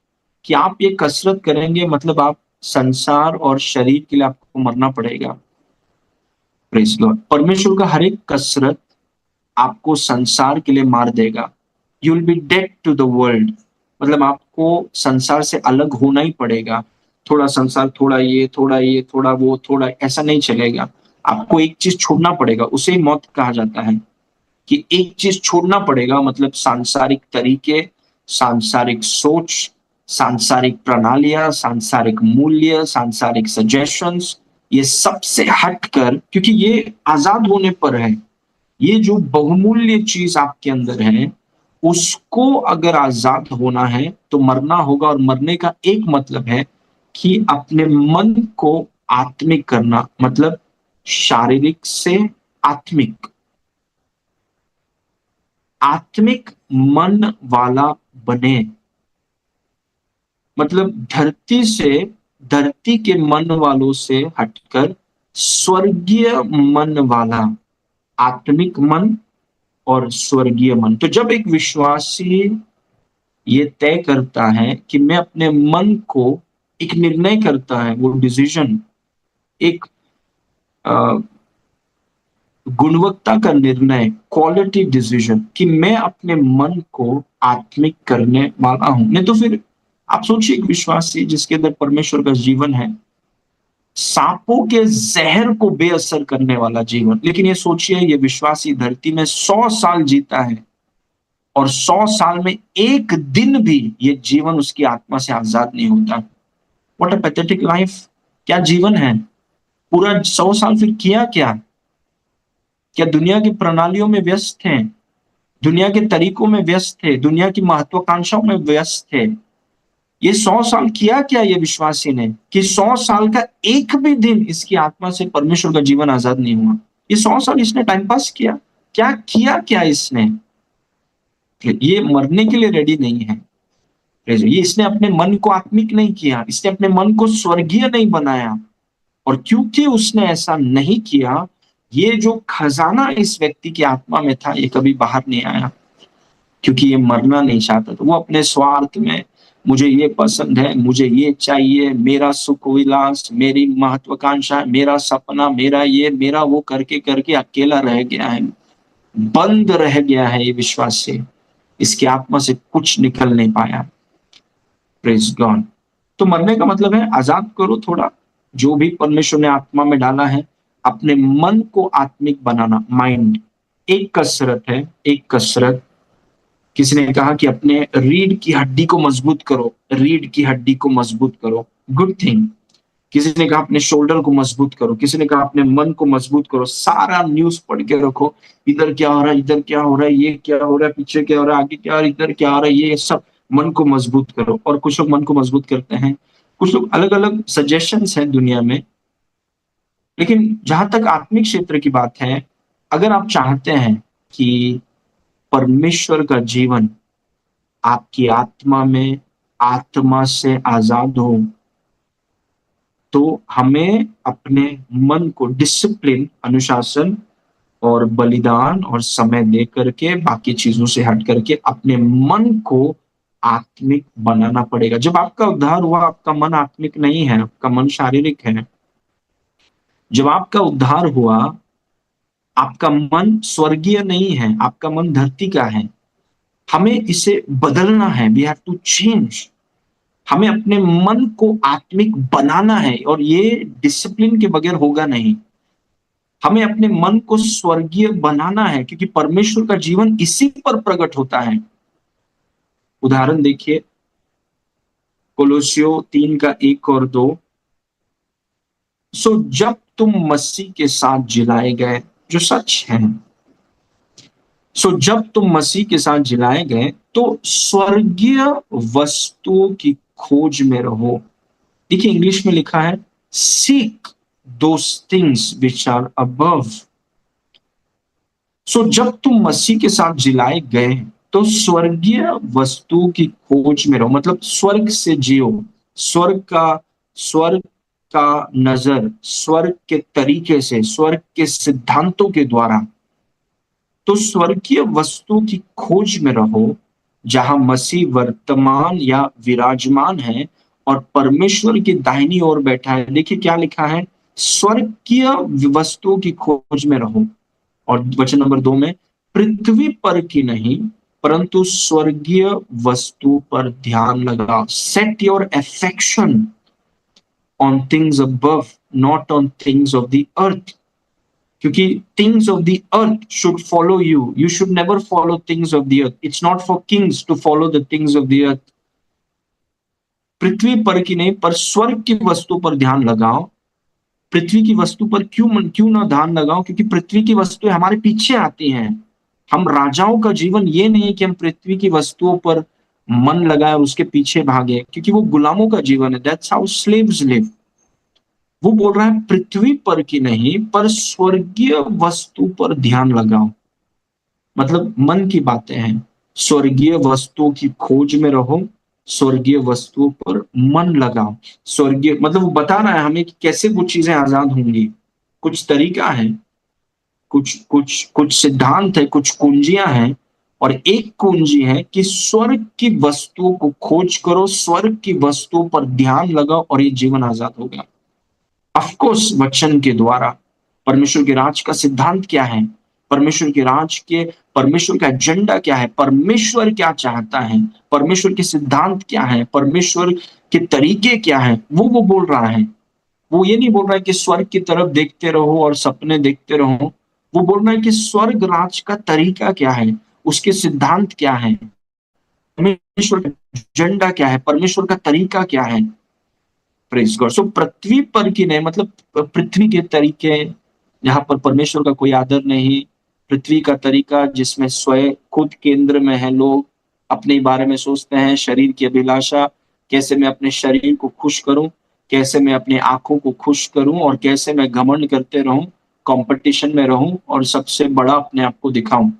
कि आप ये कसरत करेंगे मतलब आप संसार और शरीर के लिए आपको मरना पड़ेगा। Praise God. परमेश्वर का हर एक कसरत आपको संसार के लिए मार देगा। You will be dead to the world, मतलब आपको संसार से अलग होना ही पड़ेगा। थोड़ा संसार, थोड़ा ये, थोड़ा ये, थोड़ा वो, थोड़ा, ऐसा नहीं चलेगा। आपको एक चीज छोड़ना पड़ेगा, उसे ही मौत कहा जाता है, कि एक चीज छोड़ना पड़ेगा, मतलब सांसारिक तरीके, सांसारिक सोच, सांसारिक प्रणालियां, सांसारिक मूल्य, सांसारिक सजेशंस, ये सबसे हटकर, क्योंकि ये आजाद होने पर है। ये जो बहुमूल्य चीज आपके अंदर है, उसको अगर आजाद होना है तो मरना होगा। और मरने का एक मतलब है कि अपने मन को आत्मिक करना, मतलब शारीरिक से आत्मिक, आत्मिक मन वाला बने। मतलब धरती से, धरती के मन वालों से हटकर स्वर्गीय मन वाला, आत्मिक मन और स्वर्गीय मन। तो जब एक विश्वासी ये तय करता है कि मैं अपने मन को, एक निर्णय करता है, वो डिसीजन, एक गुणवत्ता का निर्णय, क्वालिटी डिसीजन, कि मैं अपने मन को आत्मिक करने वाला हूं। नहीं तो फिर आप सोचिए, एक विश्वासी जिसके अंदर परमेश्वर का जीवन है, सांपों के जहर को बेअसर करने वाला जीवन। लेकिन ये सोचिए, ये विश्वासी धरती में 100 साल जीता है, और 100 साल में एक दिन भी ये जीवन उसकी आत्मा से आजाद नहीं होता। What a pathetic life! क्या जीवन है! पूरा 100 साल फिर किया क्या? क्या दुनिया की प्रणालियों में व्यस्त थे, दुनिया के तरीकों में व्यस्त थे, दुनिया की महत्वाकांक्षाओं में व्यस्त थे? ये 100 साल किया क्या ये विश्वासी ने, कि 100 साल का एक भी दिन इसकी आत्मा से परमेश्वर का जीवन आजाद नहीं हुआ? ये 100 साल इसने टाइम पास किया? क्या किया क्या इसने? ये मरने के लिए रेडी नहीं है। ये इसने अपने मन को आत्मिक नहीं किया, इसने अपने मन को स्वर्गीय नहीं बनाया। और क्योंकि उसने ऐसा नहीं किया, ये जो खजाना इस व्यक्ति की आत्मा में था ये कभी बाहर नहीं आया, क्योंकि ये मरना नहीं चाहता था। वो अपने स्वार्थ में, मुझे ये पसंद है, मुझे ये चाहिए, मेरा सुख विलास, मेरी महत्वाकांक्षा, मेरा सपना, मेरा ये, मेरा वो करके करके अकेला रह गया है, बंद रह गया है ये विश्वास से। इसकी आत्मा से कुछ निकल नहीं पाया। Praise God. तो मरने का मतलब है आजाद करो थोड़ा, जो भी परमेश्वर ने आत्मा में डाला है, अपने मन को आत्मिक बनाना, माइंड, एक कसरत है, एक कसरत। किसी ने कहा कि अपने रीढ़ की हड्डी को मजबूत करो, रीढ़ की हड्डी को मजबूत करो, गुड थिंग। किसी ने कहा अपने शोल्डर को मजबूत करो, किसी ने कहा अपने मन को मजबूत करो। सारा न्यूज़ पढ़ के रखो, इधर क्या हो रहा है, इधर क्या हो रहा है, ये क्या हो रहा है, पीछे क्या हो रहा है, आगे क्या हो रहा है, इधर क्या हो रहा है, ये सब मन को मजबूत करो। और कुछ लोग मन को मजबूत करते हैं, कुछ लोग अलग-अलग सजेशंस हैं दुनिया में। लेकिन जहाँ तक आत्मिक क्षेत्र की बात है, अगर आप चाहते हैं कि परमेश्वर का जीवन आपकी आत्मा में आत्मा से आज़ाद हो, तो हमें अपने मन को डिसिप्लिन, अनुशासन और बलिदान और समय दे करके, बाकी चीज़ों से हट करके अपने मन को आत्मिक बनाना पड़ेगा। जब आपका उद्धार हुआ, आपका मन आत्मिक नहीं है, आपका मन शारीरिक है। जब आपका उद्धार हुआ, आपका मन स्वर्गीय नहीं है, आपका मन धरती का है। हमें इसे बदलना है, वी हैव टू चेंज। हमें अपने मन को आत्मिक बनाना है और ये डिसिप्लिन के बगैर होगा नहीं। हमें अपने मन को स्वर्गीय बनाना है क्योंकि परमेश्वर का जीवन इसी पर प्रकट होता है। उदाहरण देखिए, कोलोसियों 3 का 1 और 2। सो जब तुम मसीह के साथ जिलाए गए, जो सच है, सो जब तुम मसीह के साथ जिलाए गए तो स्वर्गीय वस्तुओं की खोज में रहो। देखिए इंग्लिश में लिखा है seek those things which are above. So जब तुम मसीह के साथ जिलाए गए तो स्वर्गीय वस्तु की खोज में रहो, मतलब स्वर्ग से जियो। स्वर्ग का नजर, स्वर्ग के तरीके से, स्वर्ग के सिद्धांतों के द्वारा। तो स्वर्गीय वस्तु की खोज में रहो जहां मसीह वर्तमान या विराजमान है और परमेश्वर की दाहिनी ओर बैठा है। देखिए क्या लिखा है, स्वर्गीय वस्तुओं की खोज में रहो। और वचन नंबर 2 में, पृथ्वी पर की नहीं परंतु स्वर्गीय वस्तु पर ध्यान लगाओ। Set your affection on things above, not on things of the earth. क्योंकि things of the earth should follow you, you should never follow things of the earth. It's not for kings to follow the things of the earth. पृथ्वी पर की नहीं पर स्वर्ग की वस्तु पर ध्यान लगाओ। पृथ्वी की वस्तु पर क्यों ना ध्यान लगाओ, क्योंकि पृथ्वी की वस्तुएं हमारे पीछे आती हैं। हम राजाओं का जीवन ये नहीं है कि हम पृथ्वी की वस्तुओं पर मन लगाए और उसके पीछे भागे, क्योंकि वो गुलामों का जीवन है। That's how slaves live. वो बोल रहा है पृथ्वी पर की नहीं पर स्वर्गीय वस्तु पर ध्यान लगाओ। मतलब मन की बातें हैं, स्वर्गीय वस्तुओं की खोज में रहो, स्वर्गीय वस्तुओं पर मन लगाओ। स्वर्गीय मतलब वो बता रहा है हमें कि कैसे वो चीजें आजाद होंगी। कुछ तरीका है, कुछ सिद्धांत है, कुछ कुंजियां हैं। और एक कुंजी है कि स्वर्ग की वस्तुओं को खोज करो, स्वर्ग की वस्तुओं पर ध्यान लगाओ और ये जीवन आजाद होगा। ऑफकोर्स वचन के द्वारा। परमेश्वर के राज का सिद्धांत क्या है, परमेश्वर के राज के, परमेश्वर का एजेंडा क्या है, परमेश्वर क्या चाहता है, परमेश्वर के सिद्धांत क्या है, परमेश्वर के तरीके क्या है, वो बोल रहा है। वो ये नहीं बोल रहा है कि स्वर्ग की तरफ देखते रहो और सपने देखते रहो। वो बोल रहा है कि स्वर्ग राज का तरीका क्या है, उसके सिद्धांत क्या है, परमेश्वर का एजेंडा क्या है, परमेश्वर का तरीका क्या है। Praise God. सो पृथ्वी पर की नहीं, मतलब पृथ्वी के तरीके जहां पर परमेश्वर का कोई आदर नहीं, पृथ्वी का तरीका जिसमें स्वयं खुद केंद्र में है, लोग अपने बारे में सोचते हैं, शरीर की अभिलाषा, कैसे मैं अपने शरीर को खुश करूं, कैसे मैं अपनी आंखों को खुश करूं और कैसे मैं घमंड करते रहूं, कंपटीशन में रहूं और सबसे बड़ा अपने आप को दिखाऊं।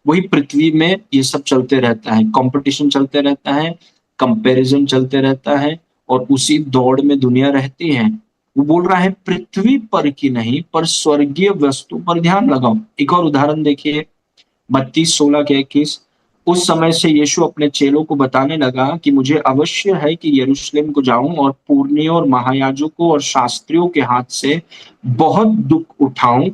वही पृथ्वी में ये सब चलते रहता है, कंपटीशन चलते रहता है, कंपैरिजन चलते रहता है और उसी दौड़ में दुनिया रहती है। वो बोल रहा है पृथ्वी पर की नहीं पर स्वर्गीय वस्तु पर ध्यान लगाओ। एक और उदाहरण देखिए, मत्ती 16 के 21। उस समय से यीशु अपने चेलों को बताने लगा कि मुझे अवश्य है कि यरूशलेम को जाऊं और पुरनियों और महायाजकों और शास्त्रियों के हाथ से बहुत दुख उठाऊं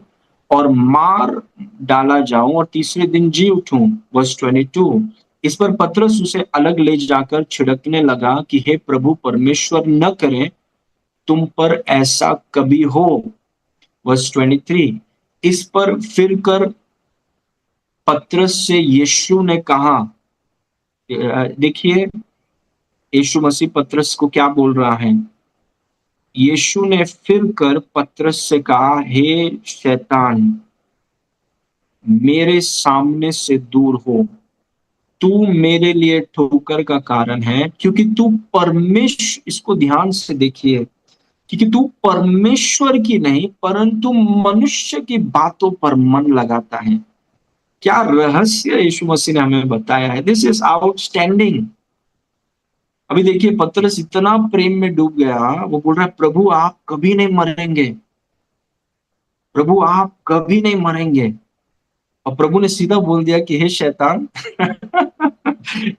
और मार डाला जाऊं और तीसरे दिन जी उठूं। वर्स 22। इस पर पतरस उसे अलग ले जाकर छिड़कने लगा कि हे प्रभु, परमेश्वर न करे तुम पर ऐसा कभी हो। वर्स 23। इस पर फिर कर पतरस से यीशु ने कहा, देखिए यीशु मसीह पतरस को क्या बोल रहा है। यीशु ने फिर कर पतरस से कहा, हे शैतान, मेरे सामने से दूर हो, तू मेरे लिए ठोकर का कारण है, क्योंकि तू परमेश्वर, इसको ध्यान से देखिए, क्योंकि तू परमेश्वर की नहीं परंतु मनुष्य की बातों पर मन लगाता है। क्या रहस्य यीशु मसीह ने हमें बताया है। This is outstanding. अभी देखिए पतरस इतना प्रेम में डूब गया, वो बोल रहा है, प्रभु आप कभी नहीं मरेंगे, प्रभु आप कभी नहीं मरेंगे। और प्रभु ने सीधा बोल दिया कि हे शैतान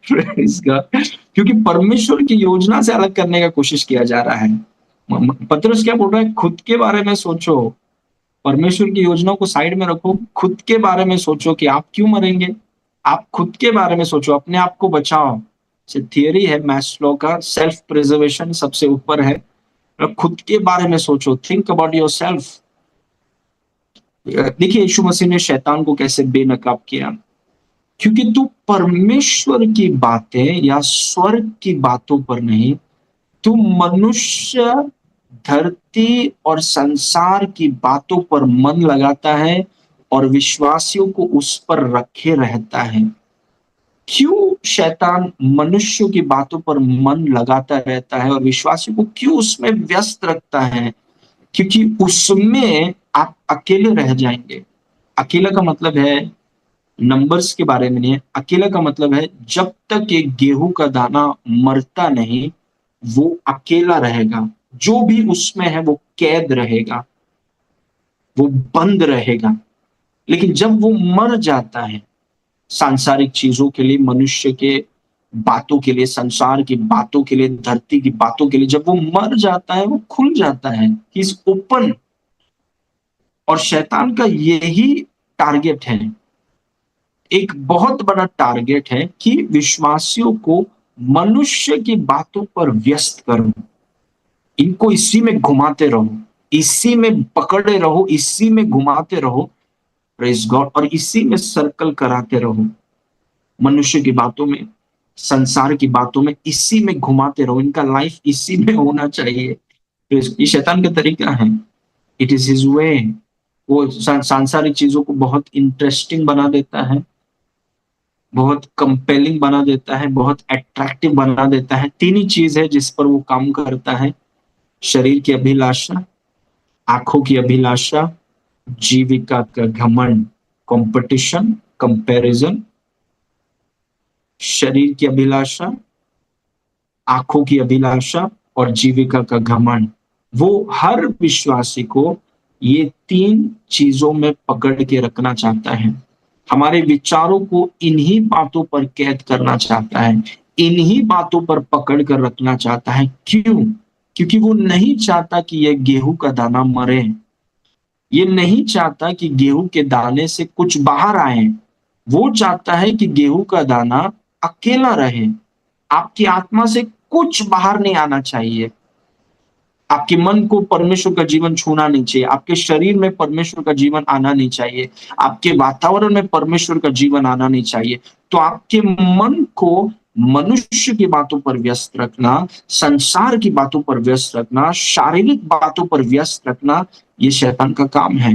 Praise God। क्योंकि परमेश्वर की योजना से अलग करने का कोशिश किया जा रहा है। पतरस क्या बोल रहा है, खुद के बारे में सोचो, परमेश्वर की योजना को साइड में रखो, खुद के बारे में सोचो कि आप क्यों मरेंगे। आप खुद के बारे में सोचो, अपने आप को बचाओ। थियरी है मैस्लो का, सेल्फ प्रिजर्वेशन सबसे ऊपर है। खुद के बारे में सोचो, थिंक अबाउट योर सेल्फ। देखिए यीशु मसीह ने शैतान को कैसे बेनकाब किया, क्योंकि तू परमेश्वर की बातें या स्वर्ग की बातों पर नहीं, तू मनुष्य, धरती और संसार की बातों पर मन लगाता है और विश्वासियों को उस पर रखे रहता है। क्यों शैतान मनुष्यों की बातों पर मन लगाता रहता है और विश्वासियों को क्यों उसमें व्यस्त रखता है? क्योंकि उसमें आप अकेले रह जाएंगे। अकेला का मतलब है नंबर्स के बारे में नहीं है, अकेला का मतलब है जब तक एक गेहूं का दाना मरता नहीं वो अकेला रहेगा, जो भी उसमें है वो कैद रहेगा, वो बंद रहेगा। लेकिन जब वो मर जाता है सांसारिक चीजों के लिए, मनुष्य के बातों के लिए, संसार की बातों के लिए, धरती की बातों के लिए, जब वो मर जाता है वो खुल जाता है, ही इज ओपन। और शैतान का यही टारगेट है, एक बहुत बड़ा टारगेट है कि विश्वासियों को मनुष्य की बातों पर व्यस्त करो, इनको इसी में घुमाते रहो, इसी में पकड़े रहो, इसी में घुमाते रहो, प्रेज गॉड, और इसी में सर्कल कराते रहो, मनुष्य की बातों में, संसार की बातों में, इसी में घुमाते रहो, इनका लाइफ इसी में होना चाहिए। ये शैतान का तरीका है, इट इज हिज वे। वो सांसारिक चीजों को बहुत इंटरेस्टिंग बना देता है, बहुत कंपेलिंग बना देता है, बहुत अट्रैक्टिव बना देता है। तीन ही चीज है जिस पर वो काम करता है, शरीर की अभिलाषा, आंखों की अभिलाषा, जीविका का घमंड, कंपटीशन, कंपैरिजन। शरीर की अभिलाषा, आंखों की अभिलाषा और जीविका का घमंड। वो हर विश्वासी को ये तीन चीजों में पकड़ के रखना चाहता है, हमारे विचारों को इन्हीं बातों पर कैद करना चाहता है, इन्हीं बातों पर पकड़ कर रखना चाहता है। क्यों? क्योंकि वो नहीं चाहता कि यह गेहूं का दाना मरे, ये नहीं चाहता कि गेहूं के दाने से कुछ बाहर आए, वो चाहता है कि गेहूं का दाना अकेला रहे, आपकी आत्मा से कुछ बाहर नहीं आना चाहिए, आपके मन को परमेश्वर का जीवन छूना नहीं चाहिए, आपके शरीर में परमेश्वर का जीवन आना नहीं चाहिए, आपके वातावरण में परमेश्वर का जीवन आना नहीं चाहिए। तो आपके मन को मनुष्य की बातों पर व्यस्त रखना, संसार की बातों पर व्यस्त रखना, शारीरिक बातों पर व्यस्त रखना, ये शैतान का काम है।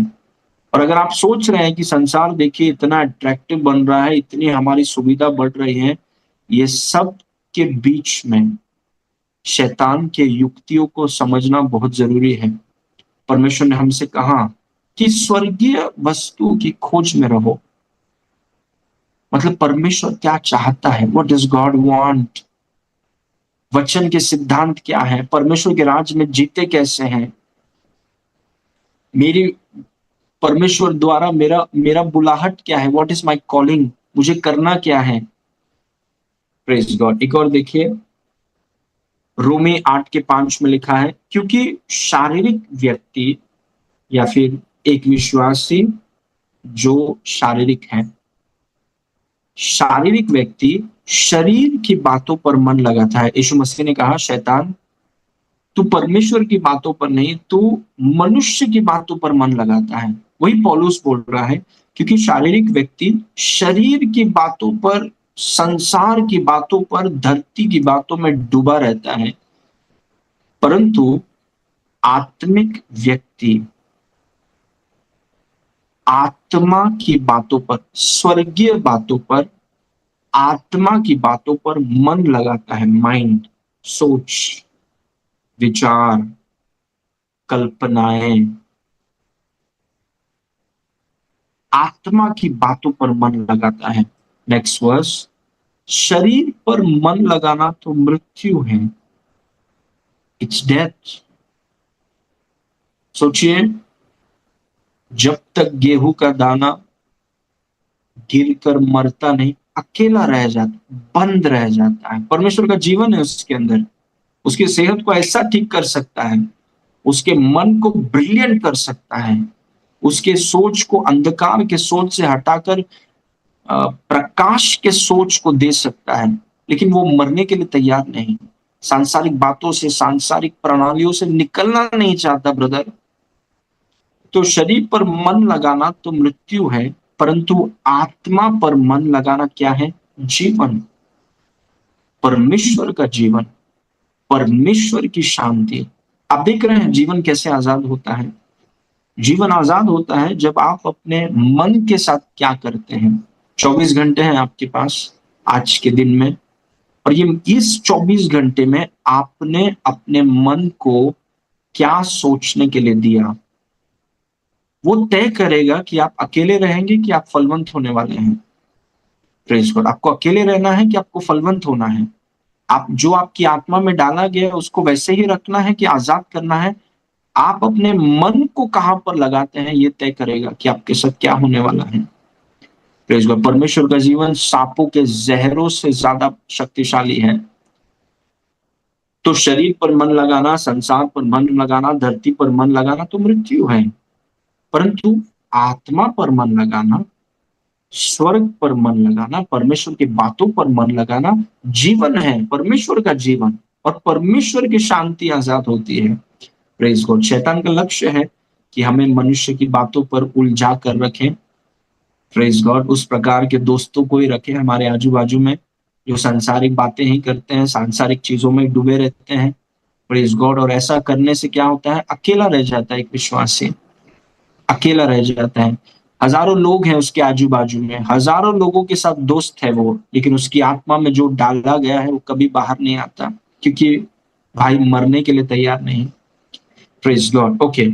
और अगर आप सोच रहे हैं कि संसार देखिए इतना अट्रैक्टिव बन रहा है, इतनी हमारी सुविधा बढ़ रही है, ये सब के बीच में शैतान के युक्तियों को समझना बहुत जरूरी है। परमेश्वर ने हमसे कहा कि स्वर्गीय वस्तु की खोज में रहो, मतलब परमेश्वर क्या चाहता है, व्हाट डज गॉड वांट, वचन के सिद्धांत क्या है, परमेश्वर के राज्य में जीते कैसे हैं, मेरी परमेश्वर द्वारा मेरा मेरा बुलाहट क्या है, व्हाट इज माय कॉलिंग, मुझे करना क्या है। Praise God. एक और देखिए रोमी 8:5 में लिखा है, क्योंकि शारीरिक व्यक्ति या फिर एक विश्वासी जो शारीरिक है, शारीरिक व्यक्ति शरीर की बातों पर मन लगाता है। यीशु मसीह ने कहा, शैतान तू परमेश्वर की बातों पर नहीं, तू मनुष्य की बातों पर मन लगाता है। वही पौलुस बोल रहा है क्योंकि शारीरिक व्यक्ति शरीर की बातों पर, संसार की बातों पर, धरती की बातों में डूबा रहता है, परंतु आत्मिक व्यक्ति आत्मा की बातों पर, स्वर्गीय बातों पर, आत्मा की बातों पर मन लगाता है। माइंड, सोच, विचार, कल्पनाएं, आत्मा की बातों पर मन लगाता है। नेक्स्ट वर्स, शरीर पर मन लगाना तो मृत्यु है, इट्स डेथ। सोचिए, जब तक गेहूं का दाना गिरकर मरता नहीं, अकेला रह जाता, बंद रह जाता है। परमेश्वर का जीवन है उसके अंदर, उसकी सेहत को ऐसा ठीक कर सकता है, उसके मन को ब्रिलियंट कर सकता है, उसके सोच को अंधकार के सोच से हटाकर प्रकाश के सोच को दे सकता है। लेकिन वो मरने के लिए तैयार नहीं, सांसारिक बातों से, सांसारिक प्रणालियों से निकलना नहीं चाहता ब्रदर। तो शरीर पर मन लगाना तो मृत्यु है, परंतु आत्मा पर मन लगाना क्या है? जीवन, परमेश्वर का जीवन, परमेश्वर की शांति। आप देख रहे हैं जीवन कैसे आजाद होता है। जीवन आजाद होता है जब आप अपने मन के साथ क्या करते हैं। 24 घंटे हैं आपके पास आज के दिन में, और ये इस 24 घंटे में आपने अपने मन को क्या सोचने के लिए दिया, वो तय करेगा कि आप अकेले रहेंगे कि आप फलवंत होने वाले हैं। Praise God. आपको अकेले रहना है कि आपको फलवंत होना है? आप जो आपकी आत्मा में डाला गया उसको वैसे ही रखना है कि आजाद करना है? आप अपने मन को कहां पर लगाते हैं ये तय करेगा कि आपके साथ क्या होने वाला है। Praise God. परमेश्वर का जीवन सांपों के जहरों से ज्यादा शक्तिशाली है। तो शरीर पर मन लगाना, संसार पर मन लगाना, धरती पर मन लगाना तो मृत्यु है, परंतु आत्मा पर मन लगाना, स्वर्ग पर मन लगाना, परमेश्वर की बातों पर मन लगाना जीवन है, परमेश्वर का जीवन, और परमेश्वर की शांति आजाद होती है। Praise God. शैतान का लक्ष्य है कि हमें मनुष्य की बातों पर उलझा कर रखें। Praise God. उस प्रकार के दोस्तों को ही रखें हमारे आजू बाजू में जो सांसारिक बातें ही करते हैं, सांसारिक चीजों में डूबे रहते हैं। Praise God. और ऐसा करने से क्या होता है? अकेला रह जाता है एक विश्वासी, अकेला रह जाता है। हजारों लोग हैं उसके आजू बाजू में, हजारों लोगों के साथ दोस्त है वो, लेकिन उसकी आत्मा में जो डाला गया है वो कभी बाहर नहीं आता, क्योंकि भाई मरने के लिए तैयार नहीं। Praise God. ओके,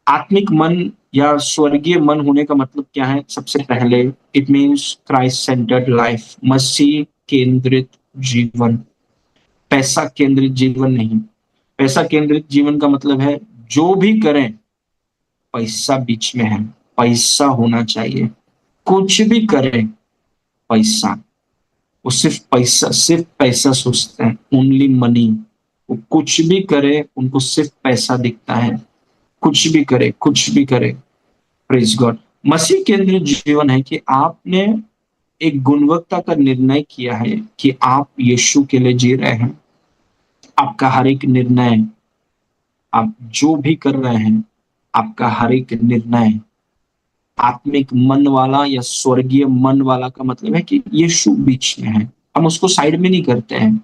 आत्मिक मन या स्वर्गीय मन होने का मतलब क्या है? सबसे पहले it means Christ centred life, मसीह केंद्रित जीवन, पैसा केंद्रित जीवन नहीं। पैसा केंद्रित जीवन का मतलब है जो भी करें पैसा बीच में है, पैसा होना चाहिए। कुछ भी करें पैसा, वो सिर्फ पैसा सोचते हैं, ओनली मनी। वो कुछ भी करे उनको सिर्फ पैसा दिखता है, कुछ भी करे, कुछ भी करे। Praise God. मसीह केंद्रित जीवन है कि आपने एक गुणवत्ता का निर्णय किया है कि आप यीशु के लिए जी रहे हैं। आपका हर एक निर्णय, आप जो भी कर रहे हैं, आपका हर एक निर्णय आत्मिक मन वाला या स्वर्गीय मन वाला का मतलब है कि यीशु बीच में है। हम उसको साइड में नहीं करते हैं,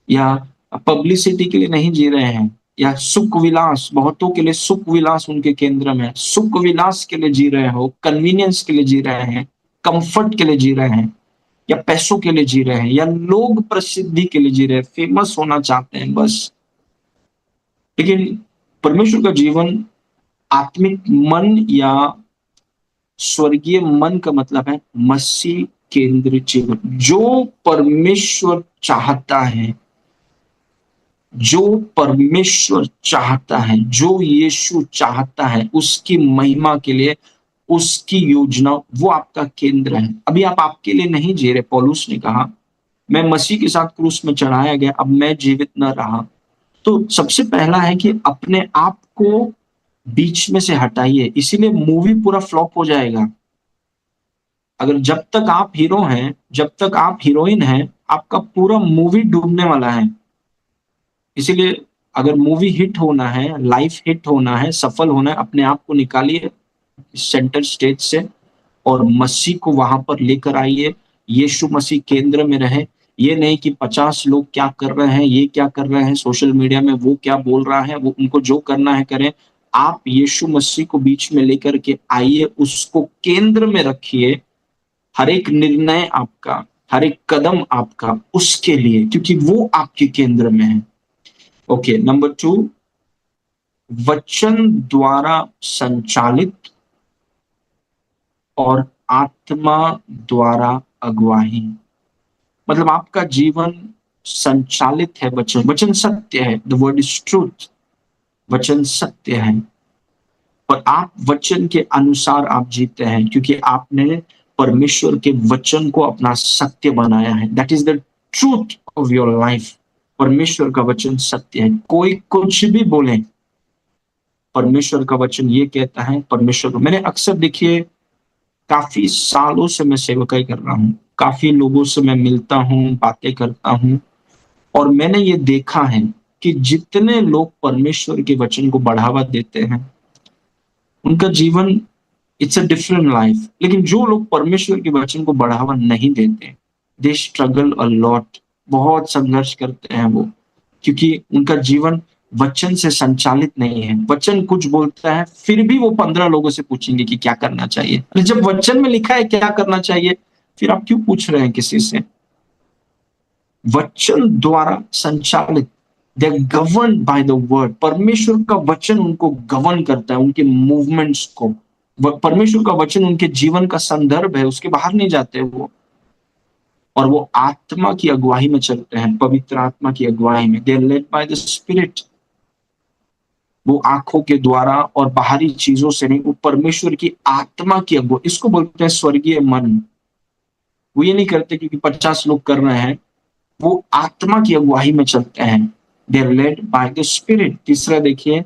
या पब्लिसिटी के लिए नहीं जी रहे हैं, या सुख विलास, बहुतों के लिए सुख विलास उनके केंद्र में, सुख विलास के लिए जी रहे हो, कन्वीनियंस के लिए जी रहे हैं, कंफर्ट के लिए जी रहे हैं, या पैसों के लिए जी रहे हैं, या लोग प्रसिद्धि के लिए जी रहे हैं, फेमस होना चाहते हैं बस। लेकिन परमेश्वर का जीवन, आत्मिक मन या स्वर्गीय मन का मतलब है मसीह केंद्रित जीवन। जो परमेश्वर चाहता है, जो परमेश्वर चाहता है, जो यीशु चाहता है, उसकी महिमा के लिए, उसकी योजना, वो आपका केंद्र है। अभी आप आपके लिए नहीं जी रहे। पौलुस ने कहा मैं मसीह के साथ क्रूस में चढ़ाया गया, अब मैं जीवित न रहा। तो सबसे पहला है कि अपने आप को बीच में से हटाइए, इसीलिए मूवी पूरा फ्लॉप हो जाएगा। अगर जब तक आप हीरो हैं, जब तक आप हीरोइन हैं, आपका पूरा मूवी डूबने वाला है। इसीलिए अगर मूवी हिट होना है, लाइफ हिट होना है, सफल होना है, अपने आप को निकालिए सेंटर स्टेज से, और मसीह को वहां पर लेकर आइए। यीशु मसीह केंद्र में रहे। ये नहीं कि 50 लोग क्या कर रहे हैं, ये क्या कर रहे हैं सोशल मीडिया में, वो क्या बोल रहा है, वो उनको जो करना है करें। आप यीशु मसीह को बीच में लेकर के आइए, उसको केंद्र में रखिए। हर एक निर्णय आपका, हर एक कदम आपका उसके लिए, क्योंकि वो आपके केंद्र में है। ओके, नंबर 2, वचन द्वारा संचालित और आत्मा द्वारा अगुवाही। मतलब आपका जीवन संचालित है वचन, वचन सत्य है, द वर्ड इज ट्रूथ, वचन सत्य है। और आप वचन के अनुसार आप जीते हैं, क्योंकि आपने परमेश्वर के वचन को अपना सत्य बनाया है। That is the truth of your life. परमेश्वर का वचन सत्य है। कोई कुछ भी बोले, परमेश्वर का वचन ये कहता है। परमेश्वर को मैंने अक्सर, देखिए, काफी सालों से मैं सेवकाई कर रहा हूँ, काफी लोगों से मैं मिलता हूँ, बातें करता हूँ, और मैंने ये देखा है कि जितने लोग परमेश्वर के वचन को बढ़ावा देते हैं, उनका जीवन, इट्स अ डिफरेंट लाइफ। लेकिन जो लोग परमेश्वर के वचन को बढ़ावा नहीं देते, दे स्ट्रगल अ लॉट। बहुत संघर्ष करते हैं वो, क्योंकि उनका जीवन वचन से संचालित नहीं है। वचन कुछ बोलता है, फिर भी वो 15 लोगों से पूछेंगे कि क्या करना चाहिए। अरे जब वचन में लिखा है क्या करना चाहिए, फिर आप क्यों पूछ रहे हैं किसी से? वचन द्वारा संचालित, they are governed by the word. परमेश्वर का वचन उनको गवर्न करता है, उनके मूवमेंट्स को। परमेश्वर का वचन उनके जीवन का संदर्भ है, उसके बाहर नहीं जाते वो। और वो आत्मा की अगुवाई में चलते हैं, पवित्र आत्मा की अगुवाई में। They are led by the spirit. वो आंखों के द्वारा और बाहरी चीजों से नहीं, वो परमेश्वर की आत्मा की अगुवाई, इसको बोलते हैं स्वर्गीय मन। वो ये नहीं करते क्योंकि 50 लोग कर रहे हैं, वो आत्मा की अगुवाई में चलते हैं। They are led by the spirit. तीसरा देखिए,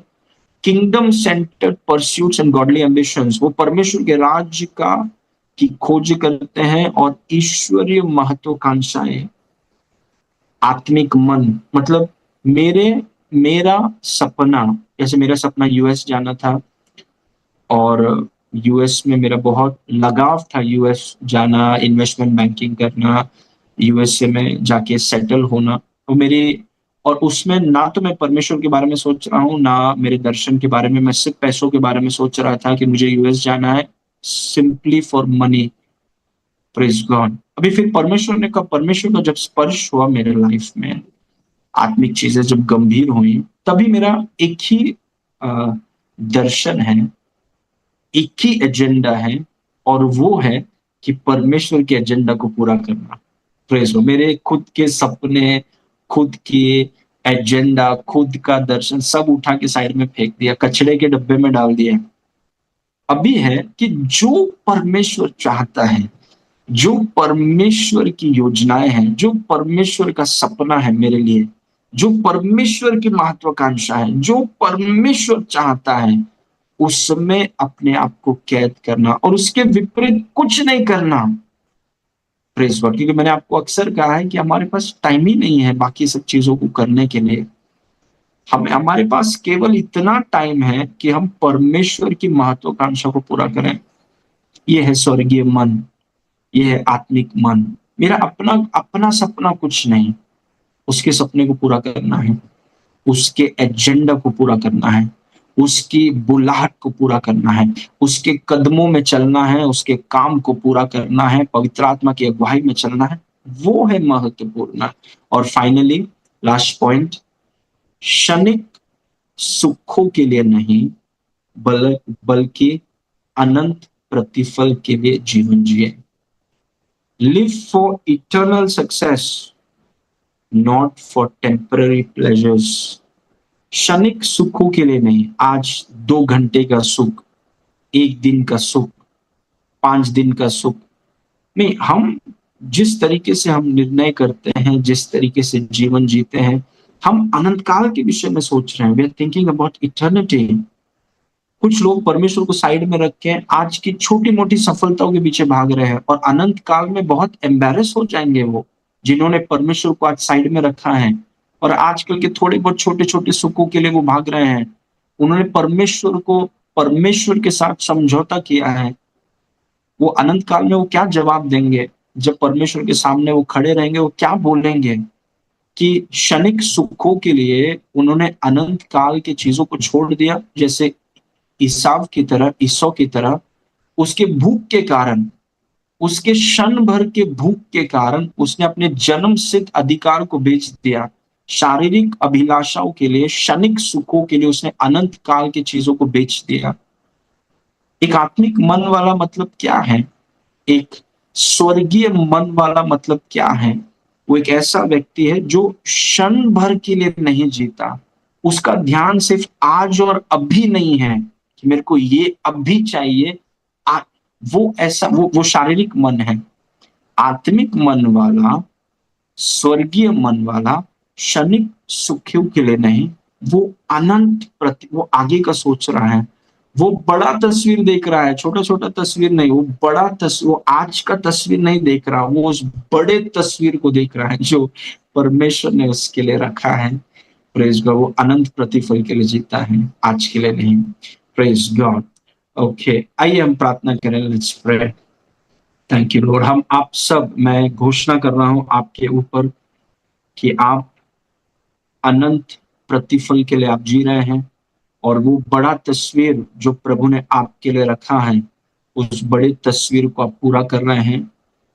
kingdom centred pursuits and godly ambitions. वो परमेश्वर के राज्य का की खोज करते हैं और ईश्वरीय महत्वाकांक्षाएं। आत्मिक मन, मतलब मेरा सपना, जैसे मेरा सपना यूएस जाना था, और यूएस में मेरा बहुत लगाव था। यूएस जाना, इन्वेस्टमेंट बैंकिंग करना, यूएसए में जाके सेटल होना। तो मेरी, और उसमें ना तो मैं परमेश्वर के बारे में सोच रहा हूँ, ना मेरे दर्शन के बारे में। मैं सिर्फ पैसों के बारे में सोच रहा था कि मुझे यूएस जाना है, simply for money. Praise God. अभी फिर परमेश्वर ने कहा, परमेश्वर का जब स्पर्श हुआ मेरे लाइफ में, आत्मिक चीजें जब गंभीर हुई, तभी मेरा एक ही दर्शन है, एक ही एजेंडा है, और वो है कि परमेश्वर के एजेंडा को पूरा करना। प्रेज हो। मेरे खुद के सपने, खुद के एजेंडा, खुद का दर्शन सब उठा के साइड में फेंक दिया, कचड़े के डब्बे में डाल दिया। अभी है कि जो परमेश्वर चाहता है, जो परमेश्वर की योजनाएं हैं, जो परमेश्वर का सपना है मेरे लिए, जो परमेश्वर की महत्वाकांक्षा है, जो परमेश्वर चाहता है, उसमें अपने आप को कैद करना और उसके विपरीत कुछ नहीं करना। Praise God. क्योंकि मैंने आपको अक्सर कहा है कि हमारे पास टाइम ही नहीं है बाकी सब चीजों को करने के लिए। हमारे पास केवल इतना टाइम है कि हम परमेश्वर की महत्वाकांक्षा को पूरा करें। ये है स्वर्गीय मन, ये है आत्मिक मन। मेरा अपना अपना सपना कुछ नहीं, उसके सपने को पूरा करना है, उसके एजेंडा को पूरा करना है, उसकी बुलाहट को पूरा करना है, उसके कदमों में चलना है, उसके काम को पूरा करना है, पवित्र आत्मा की अगुवाई में चलना है। वो है महत्वपूर्ण। और फाइनली, लास्ट पॉइंट, क्षणिक सुखों के लिए नहीं, बल्कि अनंत प्रतिफल के लिए जीवन जिए। Live for eternal success, not for temporary pleasures. क्षणिक सुखों के लिए नहीं, आज 2 घंटे का सुख, 1 दिन का सुख, 5 दिन का सुख नहीं। हम जिस तरीके से हम निर्णय करते हैं, जिस तरीके से जीवन जीते हैं, हम अनंत काल के विषय में सोच रहे हैं। We are thinking about eternity. कुछ लोग परमेश्वर को साइड में रख के आज की छोटी मोटी सफलताओं के पीछे भाग रहे हैं, और अनंत काल में बहुत एम्बेरस हो जाएंगे वो, जिन्होंने परमेश्वर को आज साइड में रखा है और आजकल के थोड़े बहुत छोटे छोटे सुखों के लिए वो भाग रहे हैं। उन्होंने परमेश्वर के साथ समझौता किया है। वो अनंत काल में वो क्या जवाब देंगे? जब परमेश्वर के सामने वो खड़े रहेंगे, वो क्या बोलेंगे? कि क्षणिक सुखों के लिए उन्होंने अनंत काल की चीज़ों को छोड़ दिया, जैसे ईसौ की तरह उसके भूख के कारण, उसके क्षण भर के भूख के कारण उसने अपने जन्म सिद्ध अधिकार को बेच दिया। शारीरिक अभिलाषाओं के लिए, क्षणिक सुखों के लिए उसने अनंत काल की चीज़ों को बेच दिया। एक आत्मिक मन वाला मतलब क्या है? एक स्वर्गीय मन वाला मतलब क्या है? वो एक ऐसा व्यक्ति है जो क्षण भर के लिए नहीं जीता। उसका ध्यान सिर्फ आज और अभी नहीं है कि मेरे को ये अभी चाहिए। आ, वो शारीरिक मन है। आत्मिक मन वाला, स्वर्गीय मन वाला, क्षणिक सुखों के लिए नहीं, वो अनंत प्रति वो आगे का सोच रहा है। वो बड़ा तस्वीर देख रहा है, छोटा-छोटा तस्वीर नहीं, वो वो आज का तस्वीर नहीं देख रहा, वो उस बड़े तस्वीर को देख रहा है जो परमेश्वर ने उसके लिए रखा है। प्रेज़ गॉड, वो अनंत प्रतिफल के लिए जीता है, आज के लिए नहीं। Praise God. ओके, आइए हम प्रार्थना करें, let's pray. Thank you Lord. हम आप सब, मैं घोषणा कर रहा हूँ आपके ऊपर कि आप अनंत प्रतिफल के लिए आप जी रहे हैं, और वो बड़ा तस्वीर जो प्रभु ने आपके लिए रखा है, उस बड़े तस्वीर को आप पूरा कर रहे हैं,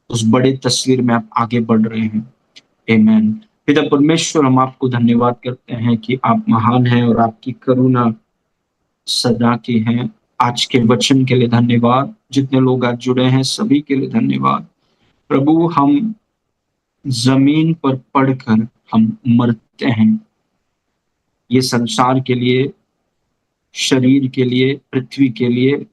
उस बड़े तस्वीर में आप आगे बढ़ रहे हैं। आमेन। पिता परमेश्वर, हम आपको धन्यवाद करते हैं कि आप महान हैं और आपकी करुणा सदा की है। आज के वचन के लिए धन्यवाद। जितने लोग आज जुड़े हैं सभी के लिए धन्यवाद। प्रभु, हम ज़मीन पर पड़कर हम मरते हैं। ये संसार के लिए, शरीर के लिए, पृथ्वी के लिए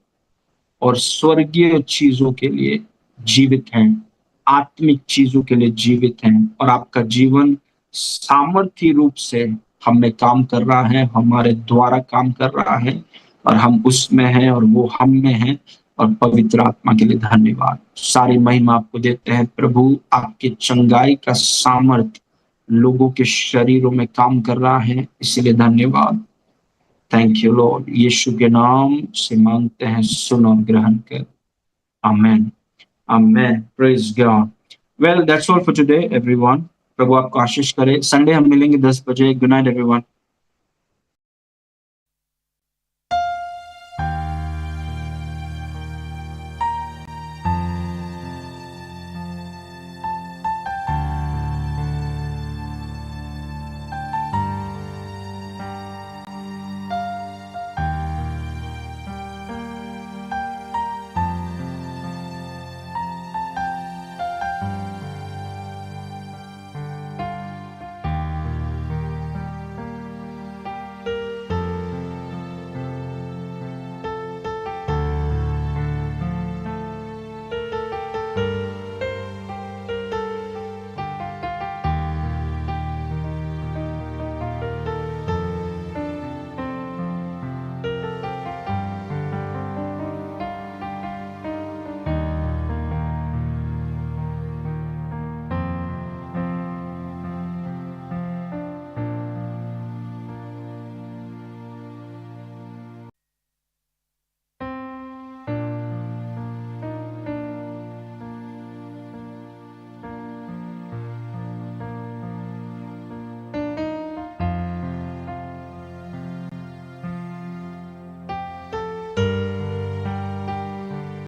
और स्वर्गीय चीज़ों के लिए जीवित हैं, आत्मिक चीज़ों के लिए जीवित हैं, और आपका जीवन सामर्थी रूप से हम में काम कर रहा है, हमारे द्वारा काम कर रहा है, और हम उसमें हैं और वो हम में हैं। और पवित्र आत्मा के लिए धन्यवाद। सारी महिमा आपको देते हैं प्रभु। आपकी चंगाई का सामर्थ लोगों के शरीरों में काम कर रहा है, इसलिए धन्यवाद। Thank you Lord. यीशु के नाम से मांगते हैं, सुन और ग्रहण कर। आमेन। आमेन। Praise God. Well, that's all for today everyone. प्रभु आपको आशीष करे। संडे हम मिलेंगे 10 बजे। Good night everyone.